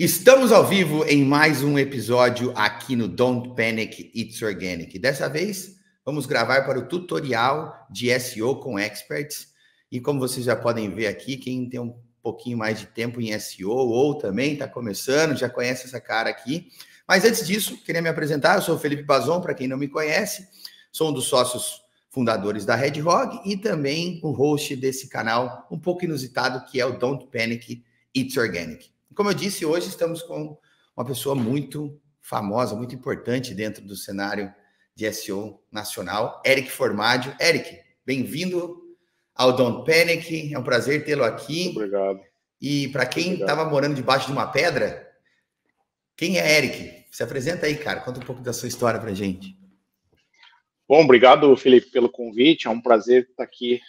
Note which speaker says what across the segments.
Speaker 1: Estamos ao vivo em mais um episódio aqui no Don't Panic, It's Organic. Dessa vez, vamos gravar para o tutorial de SEO com Experts. E como vocês já podem ver aqui, quem tem um pouquinho mais de tempo em SEO ou também está começando, já conhece essa cara aqui. Mas antes disso, queria me apresentar. Eu sou o Felipe Bazon, para quem não me conhece. Sou um dos sócios fundadores da Red Hog e também o host desse canal um pouco inusitado, que é o Don't Panic, It's Organic. Como eu disse, hoje estamos com uma pessoa muito famosa, muito importante dentro do cenário de SEO nacional, Eric Formaggio. Eric, bem-vindo ao Don't Panic, é um prazer tê-lo aqui.
Speaker 2: Obrigado.
Speaker 1: E para quem estava morando debaixo de uma pedra, quem é Eric? Se apresenta aí, cara, conta um pouco da sua história para a gente.
Speaker 2: Bom, obrigado, Felipe, pelo convite. É um prazer estar aqui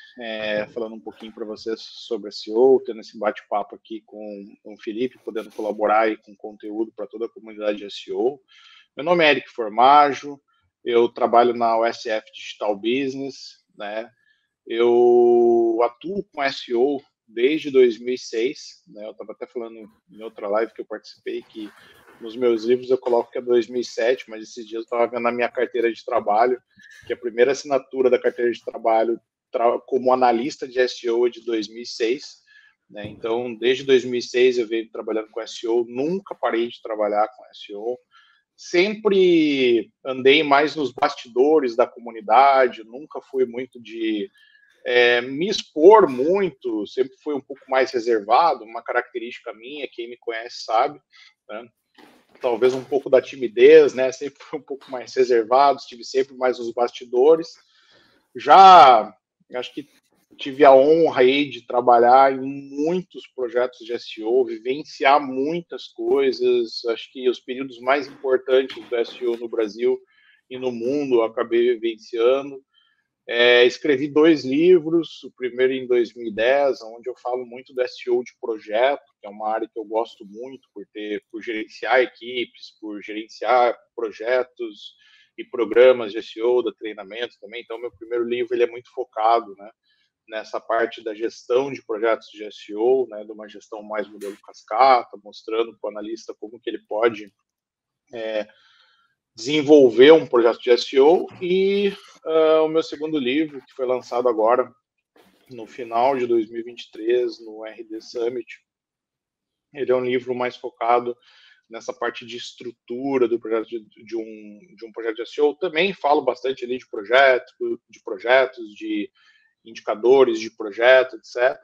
Speaker 2: falando um pouquinho para vocês sobre SEO, tendo esse bate-papo aqui com o Felipe, podendo colaborar aí com conteúdo para toda a comunidade de SEO. Meu nome é Eric Formaggio, eu trabalho na USF Digital Business, né? Eu atuo com SEO desde 2006, né? Eu estava até falando em outra live que eu participei que nos meus livros eu coloco que é 2007, mas esses dias eu estava vendo na minha carteira de trabalho que a primeira assinatura da carteira de trabalho como analista de SEO é de 2006, né? Então, desde 2006 eu venho trabalhando com SEO, nunca parei de trabalhar com SEO, sempre andei mais nos bastidores da comunidade, nunca fui muito de me expor muito, sempre fui um pouco mais reservado, uma característica minha, quem me conhece sabe, né? Talvez um pouco da timidez, né? Sempre fui um pouco mais reservado, estive sempre mais nos bastidores. Já acho que tive a honra aí de trabalhar em muitos projetos de SEO, vivenciar muitas coisas. Acho que os períodos mais importantes do SEO no Brasil e no mundo eu acabei vivenciando. Escrevi 2 livros, o primeiro em 2010, onde eu falo muito do SEO de projeto, que é uma área que eu gosto muito por gerenciar equipes, por gerenciar projetos e programas de SEO, da treinamento também. Então, meu primeiro livro ele é muito focado, né, nessa parte da gestão de projetos de SEO, né, de uma gestão mais modelo cascata, mostrando para o analista como que ele pode desenvolver um projeto de SEO. E o meu segundo livro, que foi lançado agora no final de 2023 no RD Summit, ele é um livro mais focado nessa parte de estrutura do projeto de um projeto de SEO. Também falo bastante ali de projetos, de indicadores de projeto, etc.,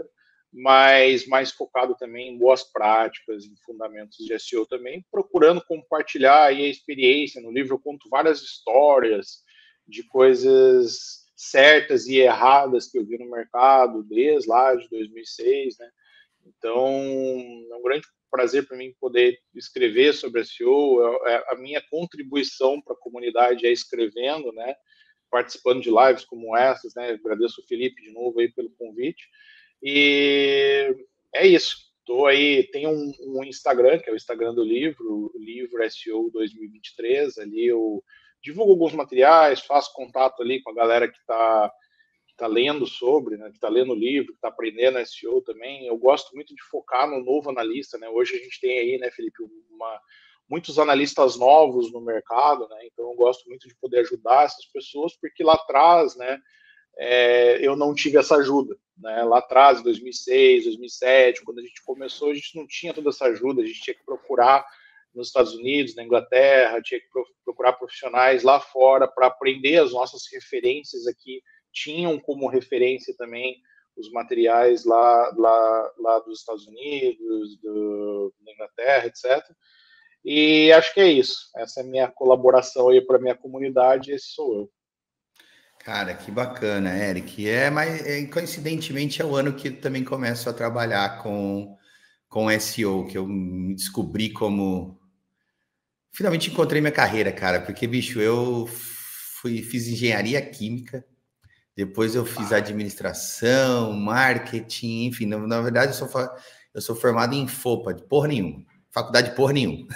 Speaker 2: mas mais focado também em boas práticas, em fundamentos de SEO também, procurando compartilhar aí a experiência. No livro eu conto várias histórias de coisas certas e erradas que eu vi no mercado desde lá de 2006, né? Então, é um grande prazer para mim poder escrever sobre SEO. A minha contribuição para a comunidade é escrevendo, né? Participando de lives como essas, né? Agradeço o Felipe de novo aí pelo convite. E é isso. Estou aí, tem um Instagram, que é o Instagram do livro, o livro SEO 2023. Ali eu divulgo alguns materiais, faço contato ali com a galera que está lendo sobre, né, que está lendo o livro, que está aprendendo SEO também. Eu gosto muito de focar no novo analista, né? Hoje a gente tem aí, né, Felipe, muitos analistas novos no mercado, né? Então eu gosto muito de poder ajudar essas pessoas, porque lá atrás, né, eu não tive essa ajuda, né? Lá atrás, em 2006, 2007, quando a gente começou, a gente não tinha toda essa ajuda, a gente tinha que procurar nos Estados Unidos, na Inglaterra, tinha que procurar profissionais lá fora para aprender. As nossas referências aqui tinham como referência também os materiais lá dos Estados Unidos, da Inglaterra, etc. E acho que é isso. Essa é a minha colaboração aí para a minha comunidade, esse sou eu.
Speaker 1: Cara, que bacana, Eric. Mas coincidentemente é o ano que eu também começo a trabalhar com SEO, que eu me descobri como... Finalmente encontrei minha carreira, cara, porque, bicho, eu fiz engenharia química, depois eu fiz administração, marketing, enfim, na verdade eu sou formado em FOPA, de porra nenhuma, faculdade de porra nenhuma.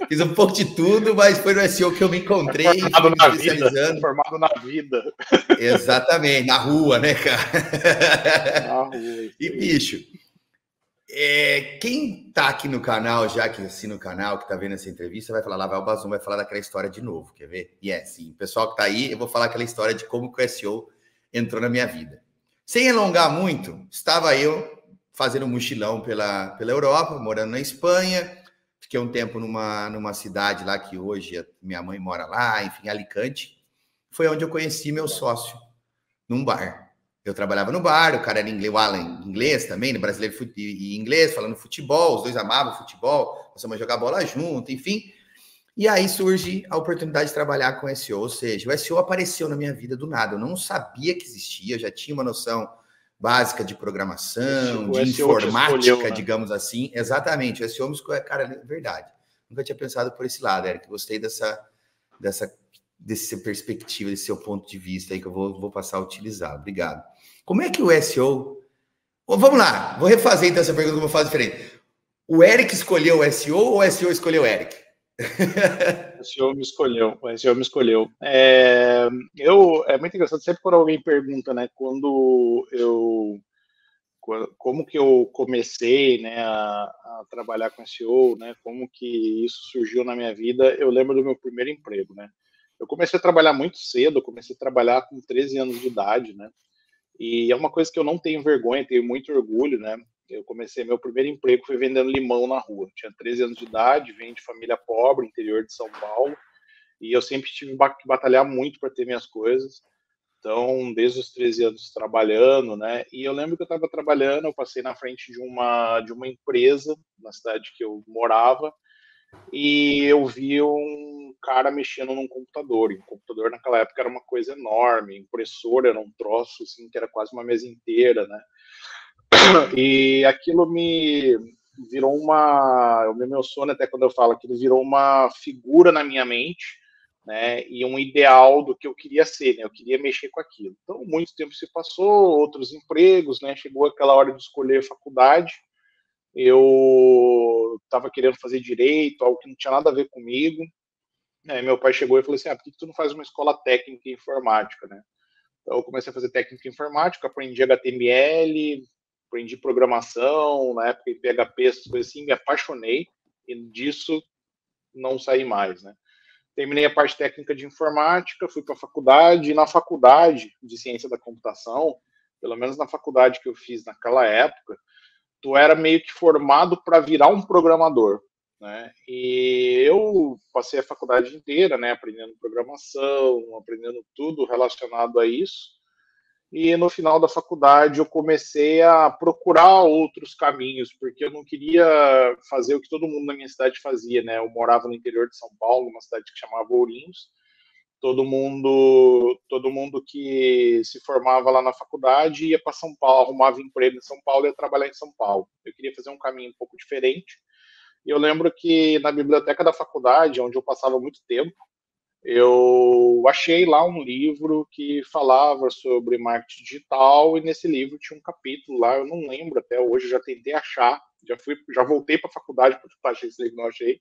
Speaker 1: Fiz um pouco de tudo, mas foi no SEO que eu me encontrei.
Speaker 2: Formado na vida.
Speaker 1: Exatamente, na rua, né, cara?
Speaker 2: Na rua.
Speaker 1: E, bicho, Quem tá aqui no canal, já que assina o canal, que tá vendo essa entrevista, vai falar, lá vai o Bazum, vai falar daquela história de novo, quer ver? E sim, o pessoal que tá aí, eu vou falar aquela história de como que o SEO entrou na minha vida. Sem alongar muito, estava eu fazendo um mochilão pela Europa, morando na Espanha, fiquei um tempo numa cidade lá que hoje minha mãe mora lá, enfim, Alicante. Foi onde eu conheci meu sócio, num bar. Eu trabalhava no bar, o cara era inglês, o Alan, inglês também, brasileiro e inglês, falando futebol, os dois amavam futebol, começamos a jogar bola junto, enfim. E aí surge a oportunidade de trabalhar com SEO, ou seja, o SEO apareceu na minha vida do nada, eu não sabia que existia, eu já tinha uma noção básica de programação, de informática, né? Digamos assim. Exatamente, o SEO me escolheu, cara, é verdade. Nunca tinha pensado por esse lado, Eric, gostei dessa perspectiva, desse seu ponto de vista aí que eu vou passar a utilizar. Obrigado. Como é que o SEO... Vamos lá, vou refazer então essa pergunta que eu vou fazer diferente. O Eric escolheu o SEO ou o SEO escolheu o Eric?
Speaker 2: O SEO me escolheu. O SEO me escolheu. É muito engraçado, sempre quando alguém pergunta, né, como que eu comecei, né, a trabalhar com SEO, né, como que isso surgiu na minha vida, eu lembro do meu primeiro emprego, né. Eu comecei a trabalhar muito cedo, eu comecei a trabalhar com 13 anos de idade, né, e é uma coisa que eu não tenho vergonha, tenho muito orgulho, né. Eu comecei, meu primeiro emprego foi vendendo limão na rua. Eu tinha 13 anos de idade, venho de família pobre, interior de São Paulo, e eu sempre tive que batalhar muito para ter minhas coisas. Então, desde os 13 anos trabalhando, né? E eu lembro que eu estava trabalhando, eu passei na frente de uma empresa na cidade que eu morava e eu vi um cara mexendo num computador. E o computador naquela época era uma coisa enorme, impressora era um troço assim que era quase uma mesa inteira, né? E aquilo me virou meu sonho até quando eu falo, aquilo virou uma figura na minha mente, né, e um ideal do que eu queria ser, né, eu queria mexer com aquilo. Então, muito tempo se passou, outros empregos, né, chegou aquela hora de escolher faculdade, eu estava querendo fazer direito, algo que não tinha nada a ver comigo, né, meu pai chegou e falou assim, por que tu não faz uma escola técnica em informática, né? Então, eu comecei a fazer técnica em informática, aprendi HTML, aprendi programação, na época em PHP, essas coisas assim, me apaixonei, e disso não saí mais, né? Terminei a parte técnica de informática, fui para a faculdade, e na faculdade de ciência da computação, pelo menos na faculdade que eu fiz naquela época, tu era meio que formado para virar um programador, né? E eu passei a faculdade inteira, né, aprendendo programação, aprendendo tudo relacionado a isso. E no final da faculdade eu comecei a procurar outros caminhos, porque eu não queria fazer o que todo mundo na minha cidade fazia, né? Eu morava no interior de São Paulo, uma cidade que chamava Ourinhos. Todo mundo que se formava lá na faculdade ia para São Paulo, arrumava emprego em São Paulo e ia trabalhar em São Paulo. Eu queria fazer um caminho um pouco diferente. E eu lembro que na biblioteca da faculdade, onde eu passava muito tempo, eu achei lá um livro que falava sobre marketing digital e nesse livro tinha um capítulo lá, eu não lembro até hoje, já tentei achar, já voltei para a faculdade para tentar achar esse livro, não achei,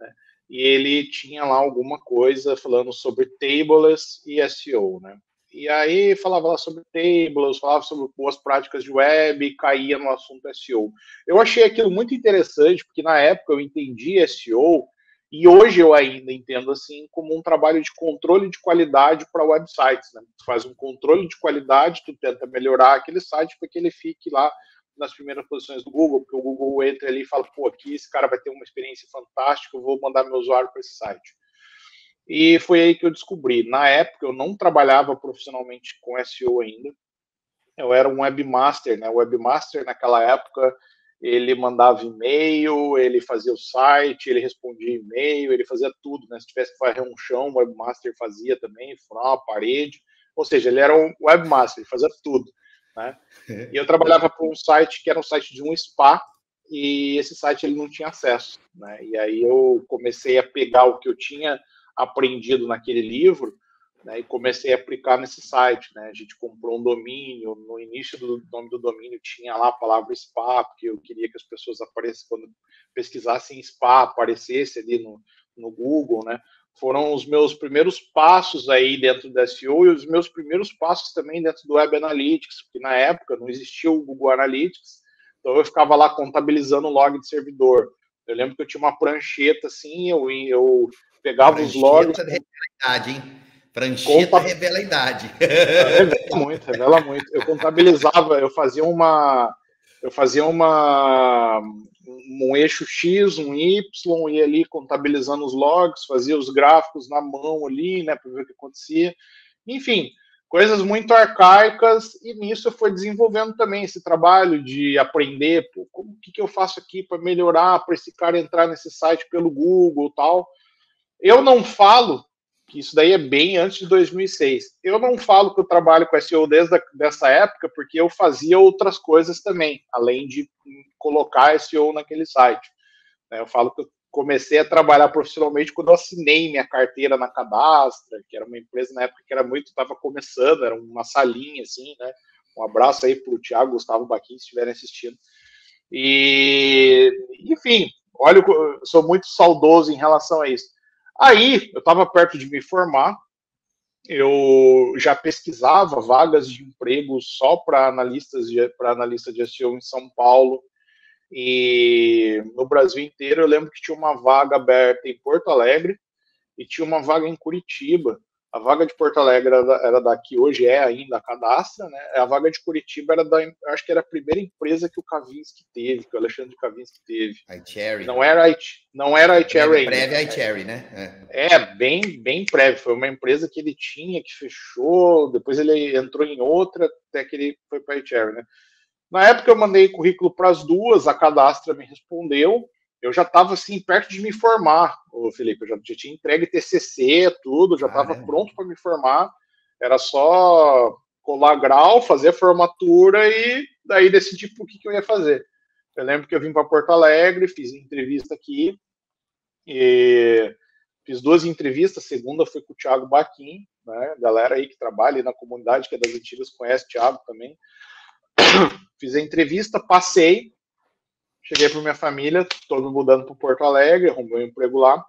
Speaker 2: né? E ele tinha lá alguma coisa falando sobre tables e SEO, né? E aí falava lá sobre tables, falava sobre boas práticas de web e caía no assunto SEO. Eu achei aquilo muito interessante, porque na época eu entendi SEO e hoje eu ainda entendo assim como um trabalho de controle de qualidade para websites, né? Tu faz um controle de qualidade, tu tenta melhorar aquele site para que ele fique lá nas primeiras posições do Google, porque o Google entra ali e fala, pô, aqui esse cara vai ter uma experiência fantástica, eu vou mandar meu usuário para esse site. E foi aí que eu descobri. Na época, eu não trabalhava profissionalmente com SEO ainda. Eu era um webmaster, né? O webmaster, naquela época, ele mandava e-mail, ele fazia o site, ele respondia e-mail, ele fazia tudo, né? Se tivesse que varrer um chão, o webmaster fazia também, furar uma parede. Ou seja, ele era um webmaster, ele fazia tudo, né? E eu trabalhava para um site que era um site de um spa, e esse site ele não tinha acesso, né? E aí eu comecei a pegar o que eu tinha aprendido naquele livro, né, e comecei a aplicar nesse site, né? A gente comprou um domínio, no início do nome do domínio tinha lá a palavra spa, porque eu queria que as pessoas aparecessem, quando pesquisassem spa, aparecesse ali no Google, né? Foram os meus primeiros passos aí dentro da SEO e os meus primeiros passos também dentro do Web Analytics, porque na época não existia o Google Analytics, Então eu ficava lá contabilizando o log de servidor. Eu lembro que eu tinha uma prancheta assim, eu pegava os logs.
Speaker 1: Prancheta revela a idade, hein? Prancheta revela a idade.
Speaker 2: Revela muito. Eu contabilizava, eu fazia um eixo X, um Y, ia ali contabilizando os logs, fazia os gráficos na mão ali, né, para ver o que acontecia. Enfim, coisas muito arcaicas, e nisso eu fui desenvolvendo também esse trabalho de aprender, pô, como que eu faço aqui para melhorar, para esse cara entrar nesse site pelo Google e tal. Eu não falo que isso daí é bem antes de 2006. Eu não falo que eu trabalho com SEO desde essa época, porque eu fazia outras coisas também, além de colocar SEO naquele site. Eu falo que eu comecei a trabalhar profissionalmente quando eu assinei minha carteira na Cadastra, que era uma empresa na época que estava começando, era uma salinha assim, né? Um abraço aí para o Thiago, Gustavo Baquim, se estiverem assistindo. E, enfim, olha, eu sou muito saudoso em relação a isso. Aí, eu estava perto de me formar, eu já pesquisava vagas de emprego só para analista de SEO em São Paulo, e no Brasil inteiro. Eu lembro que tinha uma vaga aberta em Porto Alegre e tinha uma vaga em Curitiba. A vaga de Porto Alegre era da que hoje é ainda a Cadastra, né? A vaga de Curitiba era acho que era a primeira empresa que o Kavinsky teve, que o Alexandre Kavinsky teve.
Speaker 1: iCherry.
Speaker 2: Não era a iCherry ainda.
Speaker 1: Prévia iCherry, né?
Speaker 2: Bem prévio. Foi uma empresa que ele tinha, que fechou, depois ele entrou em outra, até que ele foi para a iCherry, né? Na época eu mandei currículo para as duas, a Cadastra me respondeu. Eu já estava assim perto de me formar, Felipe. Eu já tinha entregue TCC, tudo, já estava pronto para me formar. Era só colar grau, fazer a formatura e daí decidir por que eu ia fazer. Eu lembro que eu vim para Porto Alegre, fiz entrevista aqui, e fiz 2 entrevistas. A segunda foi com o Thiago Baquim, né? Galera aí que trabalha aí na comunidade, que é das antigas, conhece o Thiago também. Fiz a entrevista, passei, cheguei para minha família, estou me mudando para Porto Alegre, arrumei um emprego lá,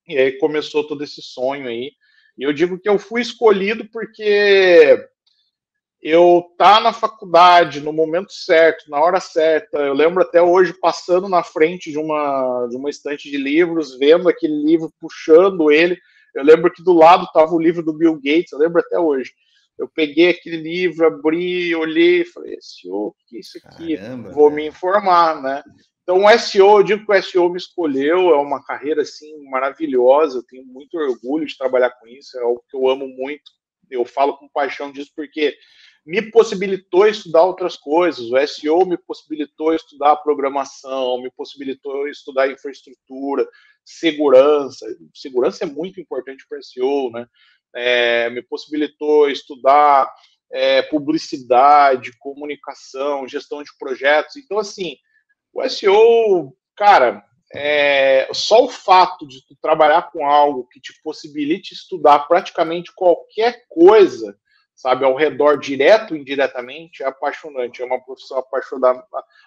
Speaker 2: e aí começou todo esse sonho aí. E eu digo que eu fui escolhido porque eu tá na faculdade, no momento certo, na hora certa. Eu lembro até hoje passando na frente de uma estante de livros, vendo aquele livro, puxando ele. Eu lembro que do lado estava o livro do Bill Gates, eu lembro até hoje. Eu peguei aquele livro, abri, olhei, falei, SEO, o que é isso aqui?
Speaker 1: Caramba,
Speaker 2: vou me informar, né? Então, o SEO, eu digo que o SEO me escolheu, é uma carreira, assim, maravilhosa, eu tenho muito orgulho de trabalhar com isso, é algo que eu amo muito, eu falo com paixão disso, porque me possibilitou estudar outras coisas, o SEO me possibilitou estudar programação, me possibilitou estudar infraestrutura, segurança é muito importante para o SEO, né? Me possibilitou estudar publicidade, comunicação, gestão de projetos. Então, assim, o SEO, cara, só o fato de tu trabalhar com algo que te possibilite estudar praticamente qualquer coisa, sabe, ao redor, direto ou indiretamente, é apaixonante. É uma profissão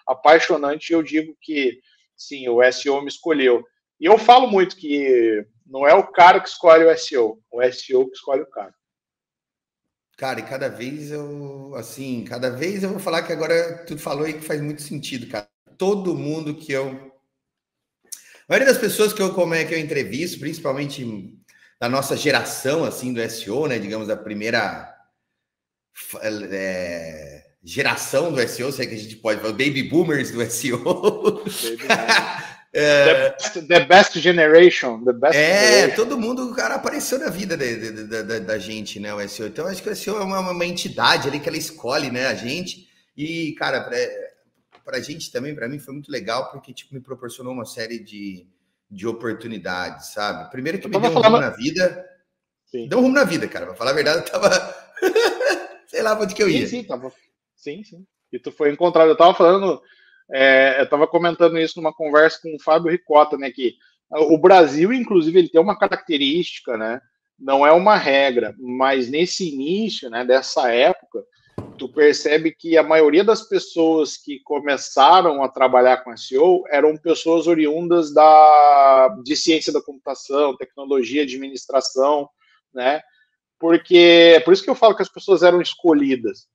Speaker 2: apaixonante, e eu digo que, sim, o SEO me escolheu. E eu falo muito que não é o cara que escolhe o SEO que escolhe o cara.
Speaker 1: Cara, e cada vez eu vou falar que agora tu falou aí que faz muito sentido, cara. Todo mundo que a maioria das pessoas que eu entrevisto, principalmente da nossa geração, assim, do SEO, né, digamos, a primeira geração do SEO, se é que a gente pode falar, baby boomers do SEO.
Speaker 2: The best generation.
Speaker 1: Todo mundo, cara, apareceu na vida da gente, né, o SEO. Então, acho que o SEO é uma entidade ali que ela escolhe, né, a gente. E, cara, pra gente também, pra mim, foi muito legal, porque, tipo, me proporcionou uma série de oportunidades, sabe? Primeiro que me deu um rumo na vida. Sim. Deu um rumo na vida, cara. Pra falar a verdade, eu tava... sei lá pra onde que eu ia.
Speaker 2: Sim, tava. Sim. E tu foi encontrado. Eu tava falando... eu estava comentando isso numa conversa com o Fábio Ricota, né, que o Brasil, inclusive, ele tem uma característica, né, não é uma regra, mas nesse início, né, dessa época, tu percebe que a maioria das pessoas que começaram a trabalhar com SEO eram pessoas oriundas de ciência da computação, tecnologia, administração, né, porque, por isso que eu falo que as pessoas eram escolhidas.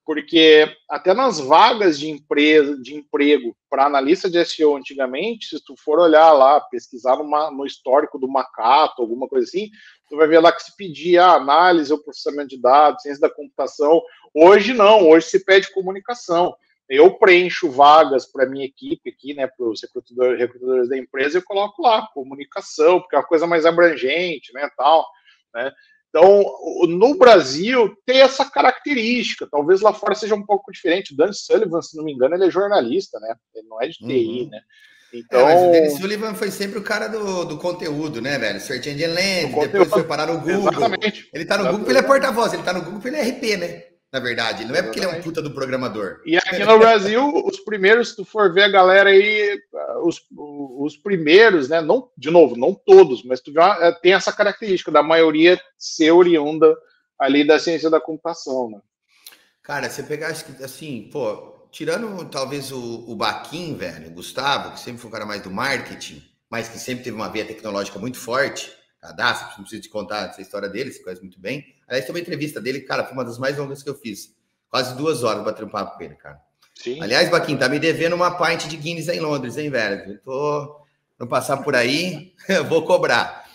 Speaker 2: porque até nas vagas de emprego para analista de SEO antigamente, se tu for olhar lá, pesquisar no histórico do Macato, alguma coisa assim, tu vai ver lá que se pedia análise ou processamento de dados, ciência da computação. Hoje não, hoje se pede comunicação. Eu preencho vagas para minha equipe aqui, né, para os recrutadores da empresa, eu coloco lá comunicação, porque é uma coisa mais abrangente, né, tal, né. Então, no Brasil, tem essa característica. Talvez lá fora seja um pouco diferente. O Dan Sullivan, se não me engano, ele é jornalista, né? Ele não é de TI, né?
Speaker 1: Então... mas o Dan Sullivan foi sempre o cara do conteúdo, né, velho? Search Engine Land, depois foi parar no Google. Exatamente. Ele tá no Google porque ele é porta-voz, ele tá no Google porque ele é RP, né? Na verdade, não é porque ele é um puta do programador.
Speaker 2: E aqui no Brasil, os primeiros, se tu for ver a galera aí, os primeiros, né? Não, de novo, não todos, mas tu tem essa característica da maioria ser oriunda ali da ciência da computação, né?
Speaker 1: Cara, você pegar, assim, pô, tirando talvez o Baquim, velho, o Gustavo, que sempre foi um cara mais do marketing, mas que sempre teve uma veia tecnológica muito forte, cadastro, não preciso te contar essa história dele, você conhece muito bem. Aliás, tem uma entrevista dele, cara, foi uma das mais longas que eu fiz. Quase 2 horas bater um papo com ele, cara. Sim. Aliás, Baquim, tá me devendo uma pint de Guinness aí em Londres, hein, velho? Eu tô... Não passar por aí, eu vou cobrar.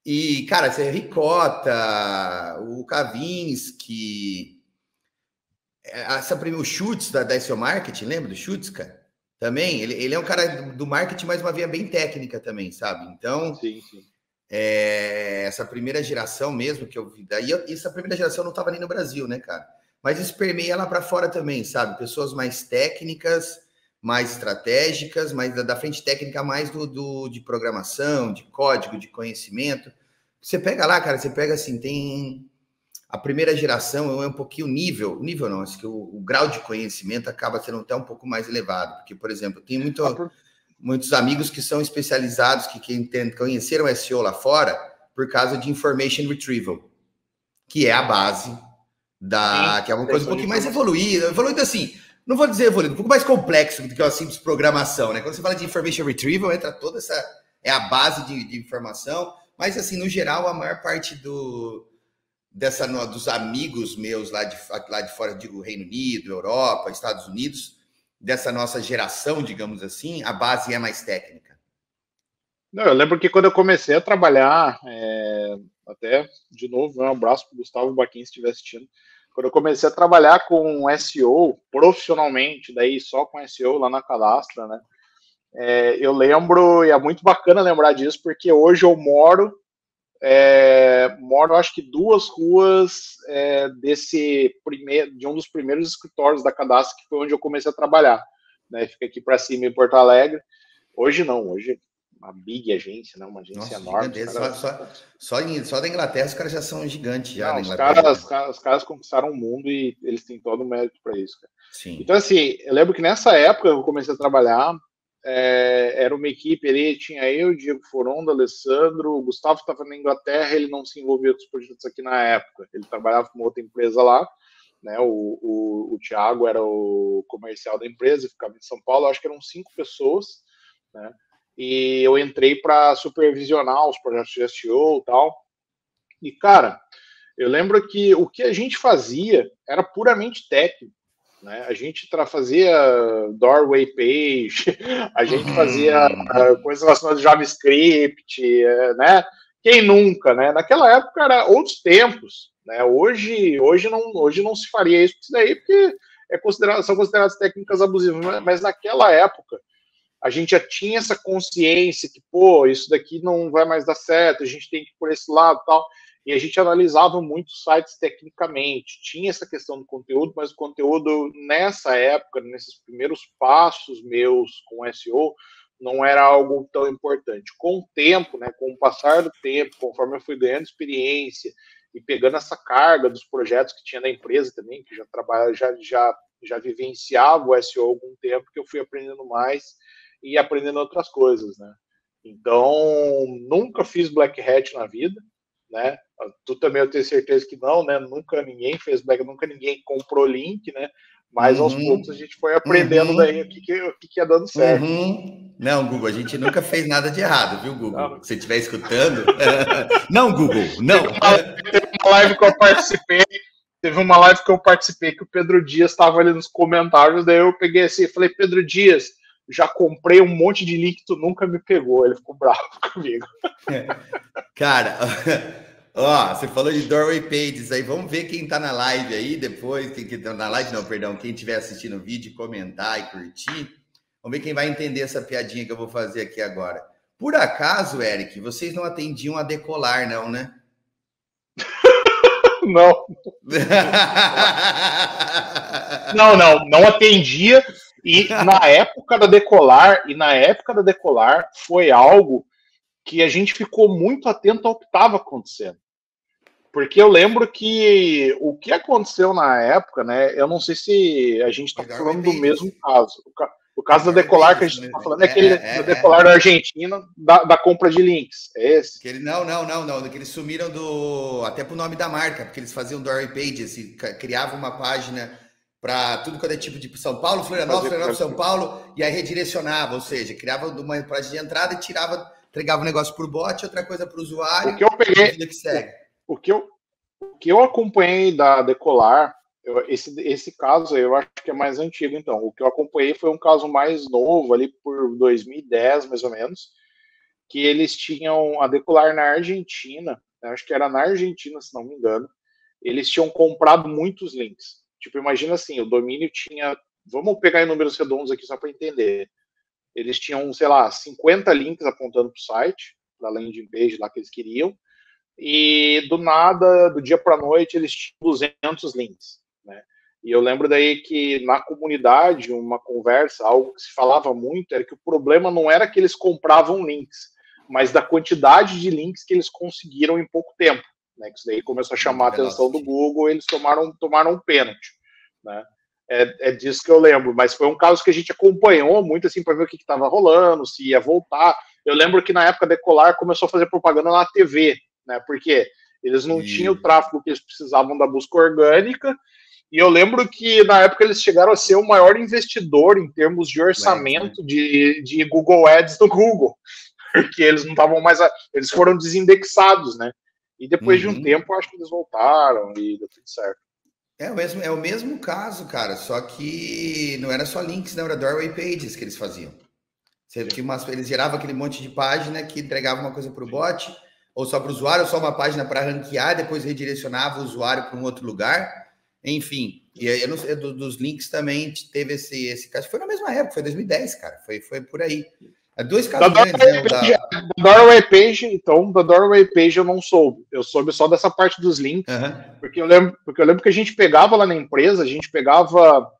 Speaker 1: E, cara, você Ricota, o Kavinsky, o Schutz da SEO Marketing, lembra do Schutz, cara? Também, ele é um cara do marketing, mas uma via bem técnica também, sabe? Então...
Speaker 2: Sim, sim.
Speaker 1: Essa primeira geração mesmo que eu vi, daí essa primeira geração não estava nem no Brasil, né, cara? Mas isso permeia lá para fora também, sabe? Pessoas mais técnicas, mais estratégicas, mais da frente técnica, mais de programação, de código, de conhecimento. Você pega lá, cara, você pega assim, tem a primeira geração é um pouquinho nível não, acho que o grau de conhecimento acaba sendo até um pouco mais elevado, porque, por exemplo, tem muitos amigos que são especializados, que conheceram SEO lá fora por causa de information retrieval, que é a base que é uma coisa um pouquinho mais evoluída assim, não vou dizer evoluída, um pouco mais complexo do que uma simples programação, né? Quando você fala de information retrieval, entra toda essa, é a base de informação, mas assim, no geral, a maior parte dos amigos meus lá de fora, digo Reino Unido, Europa, Estados Unidos, dessa nossa geração, digamos assim, a base é mais técnica.
Speaker 2: Não, eu lembro que quando eu comecei a trabalhar, até, de novo, um abraço para o Gustavo Baquim, se estiver assistindo, quando eu comecei a trabalhar com SEO profissionalmente, daí só com SEO lá na Cadastra, né, eu lembro, e é muito bacana lembrar disso, porque hoje eu moro acho que 2 ruas de um dos primeiros escritórios da Cadastra, que foi onde eu comecei a trabalhar, né? Fica aqui para cima em Porto Alegre. Hoje não, hoje uma big agência, né? Uma agência enorme.
Speaker 1: Só da Inglaterra os caras já são gigantes.
Speaker 2: Os caras conquistaram o mundo e eles têm todo o mérito para isso, cara.
Speaker 1: Sim.
Speaker 2: Então, assim, eu lembro que nessa época eu comecei a trabalhar, era uma equipe ali, tinha eu, Diego Foronda, Alessandro, o Gustavo estava na Inglaterra, ele não se envolvia com os projetos aqui na época, ele trabalhava com outra empresa lá, né, o Thiago era o comercial da empresa, ficava em São Paulo, acho que eram 5 pessoas, né, e eu entrei para supervisionar os projetos de SEO e tal, e cara, eu lembro que o que a gente fazia era puramente técnico, né? A gente fazia doorway page, a gente fazia coisas relacionadas a JavaScript, né? Quem nunca, né? Naquela época era outros tempos, né? Hoje não se faria isso porque são consideradas técnicas abusivas, mas naquela época a gente já tinha essa consciência que, pô, isso daqui não vai mais dar certo, a gente tem que ir por esse lado e tal. E a gente analisava muitos sites tecnicamente. Tinha essa questão do conteúdo, mas o conteúdo, nessa época, nesses primeiros passos meus com SEO, não era algo tão importante. Com o tempo, né, com o passar do tempo, conforme eu fui ganhando experiência e pegando essa carga dos projetos que tinha na empresa também, que já vivenciava o SEO há algum tempo, que eu fui aprendendo mais e aprendendo outras coisas, né? Então, nunca fiz black hat na vida, né? Tu também, eu tenho certeza que não, né? Nunca ninguém fez black, nunca ninguém comprou link, né? Mas aos poucos a gente foi aprendendo daí o que ia dando certo.
Speaker 1: Não, Google, a gente nunca fez nada de errado, viu, Google? Se você estiver escutando. Não, Google, não.
Speaker 2: Teve uma live que eu participei, teve uma live que eu participei que o Pedro Dias estava ali nos comentários, daí eu peguei assim e falei, Pedro Dias, já comprei um monte de link, tu nunca me pegou. Ele ficou bravo comigo.
Speaker 1: Cara, ó, você falou de Doorway Pages aí, vamos ver quem tá na live aí depois, quem tá na live não, perdão, quem estiver assistindo o vídeo, comentar e curtir. Vamos ver quem vai entender essa piadinha que eu vou fazer aqui agora. Por acaso, Eric, vocês não atendiam a Decolar, não, né?
Speaker 2: Não. Não atendia. E na época da Decolar, foi algo que a gente ficou muito atento ao que estava acontecendo. Porque eu lembro que o que aconteceu na época, né? Eu não sei se a gente está falando do mesmo caso. O caso da Decolar que a gente está falando é aquele da Decolar da Argentina, da compra de links. É esse?
Speaker 1: Não. Que eles sumiram até pro nome da marca, porque eles faziam Doorway Pages, criavam uma página para tudo quanto é tipo de São Paulo, Florianópolis, São Paulo, e aí redirecionava, ou seja, criava uma página de entrada e entregava um negócio por bot, outra coisa para o usuário.
Speaker 2: O que eu peguei,
Speaker 1: que segue.
Speaker 2: O que eu acompanhei da Decolar, esse caso eu acho que é mais antigo, então. O que eu acompanhei foi um caso mais novo, ali por 2010, mais ou menos, que eles tinham a Decolar na Argentina, acho que era na Argentina, se não me engano, eles tinham comprado muitos links. Tipo, imagina assim, o domínio tinha, vamos pegar em números redondos aqui só para entender, eles tinham, sei lá, 50 links apontando para o site, da landing page lá que eles queriam, e do nada, do dia para a noite, eles tinham 200 links, né? E eu lembro daí que na comunidade, uma conversa, algo que se falava muito, era que o problema não era que eles compravam links, mas da quantidade de links que eles conseguiram em pouco tempo, né? Que isso daí começou a chamar a atenção do Google, eles tomaram um pênalti, né? É disso que eu lembro, mas foi um caso que a gente acompanhou muito assim para ver o que estava rolando, se ia voltar. Eu lembro que na época a Decolar começou a fazer propaganda na TV, né? Porque eles não tinham o tráfego que eles precisavam da busca orgânica. E eu lembro que na época eles chegaram a ser o maior investidor em termos de orçamento de Google Ads do Google, porque eles não estavam mais, eles foram desindexados, né? E depois de um tempo, eu acho que eles voltaram e deu tudo certo.
Speaker 1: É o mesmo caso, cara, só que não era só links, não, era Doorway Pages que eles faziam. Eles geravam aquele monte de página que entregava uma coisa para o bot, ou só para o usuário, ou só uma página para ranquear, depois redirecionava o usuário para um outro lugar. Enfim, e aí, dos links também teve esse caso. Foi na mesma época, foi 2010, cara. Foi por aí. Dois casos grandes, né?
Speaker 2: Da Doorway Page, então, da Doorway Page eu não soube. Eu soube só dessa parte dos links. Porque eu lembro que a gente pegava lá na empresa, a gente pegava.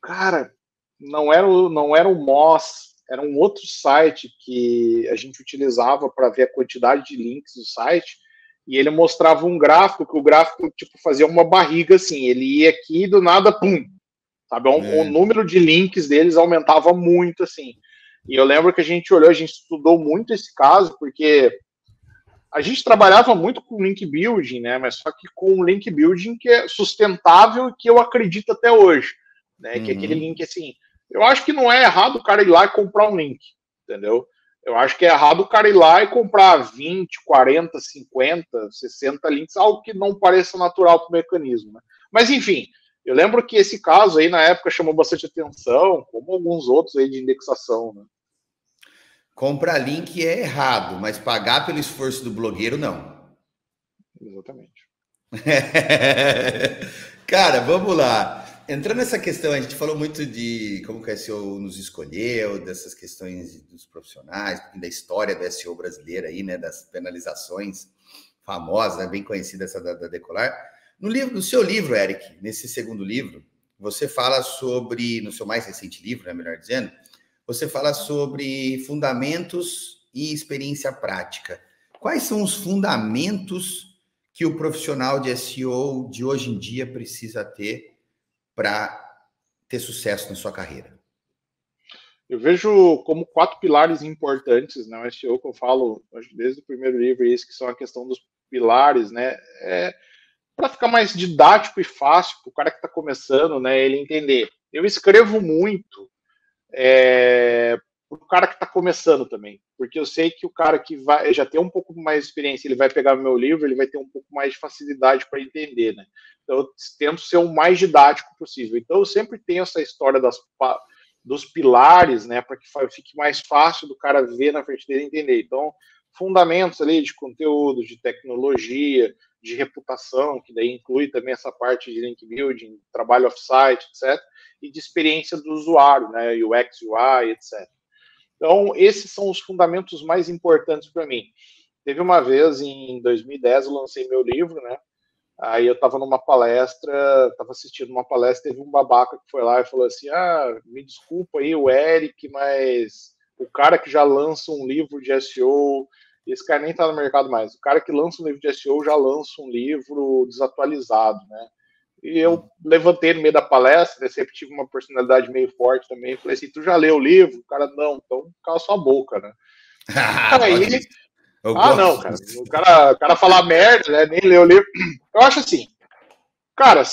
Speaker 2: Cara, não era o Moz, era um outro site que a gente utilizava para ver a quantidade de links do site. E ele mostrava um gráfico, que o gráfico tipo, fazia uma barriga assim, ele ia aqui e do nada, pum, sabe? O número de links deles aumentava muito, assim. E eu lembro que a gente olhou, a gente estudou muito esse caso, porque a gente trabalhava muito com link building, né? Mas só que com um link building que é sustentável e que eu acredito até hoje, né? Que é aquele link assim, eu acho que não é errado o cara ir lá e comprar um link, entendeu? Eu acho que é errado o cara ir lá e comprar 20, 40, 50, 60 links, algo que não pareça natural para o mecanismo, né? Mas, enfim, eu lembro que esse caso aí, na época, chamou bastante atenção, como alguns outros aí de indexação, né?
Speaker 1: Comprar link é errado, mas pagar pelo esforço do blogueiro, não.
Speaker 2: Exatamente.
Speaker 1: Cara, vamos lá. Entrando nessa questão, a gente falou muito de como que o SEO nos escolheu, dessas questões dos profissionais, da história do SEO brasileiro aí, né, das penalizações famosas, bem conhecida essa da Decolar. No seu livro, Eric, nesse segundo livro, você fala sobre, no seu mais recente livro, né, melhor dizendo, você fala sobre fundamentos e experiência prática. Quais são os fundamentos que o profissional de SEO de hoje em dia precisa ter para ter sucesso na sua carreira?
Speaker 2: Eu vejo como 4 pilares importantes, né, o SEO que eu falo desde o primeiro livro, esse que são a questão dos pilares, né, para ficar mais didático e fácil para o cara que está começando, né, ele entender. Eu escrevo muito para o cara que está começando também, porque eu sei que o cara que vai já tem um pouco mais de experiência, ele vai pegar meu livro, ele vai ter um pouco mais de facilidade para entender, né? Então eu tento ser o mais didático possível. Então eu sempre tenho essa história dos pilares, né, para que fique mais fácil do cara ver na frente dele e entender. Então, fundamentos ali de conteúdo, de tecnologia, de reputação, que daí inclui também essa parte de link building, trabalho off-site, etc., e de experiência do usuário, né, UX, UI, etc. Então, esses são os fundamentos mais importantes para mim. Teve uma vez, em 2010, eu lancei meu livro, né? Aí eu estava numa palestra, estava assistindo uma palestra, teve um babaca que foi lá e falou assim, me desculpa aí, o Eric, mas o cara que já lança um livro de SEO, esse cara nem está no mercado mais, o cara que lança um livro de SEO já lança um livro desatualizado, né? E eu levantei no meio da palestra, sempre tive uma personalidade meio forte também, falei assim, tu já leu o livro? O cara, não, então cala sua boca, né? Aí, não, cara, o cara falar merda, né, nem leu o livro. Eu acho assim, cara,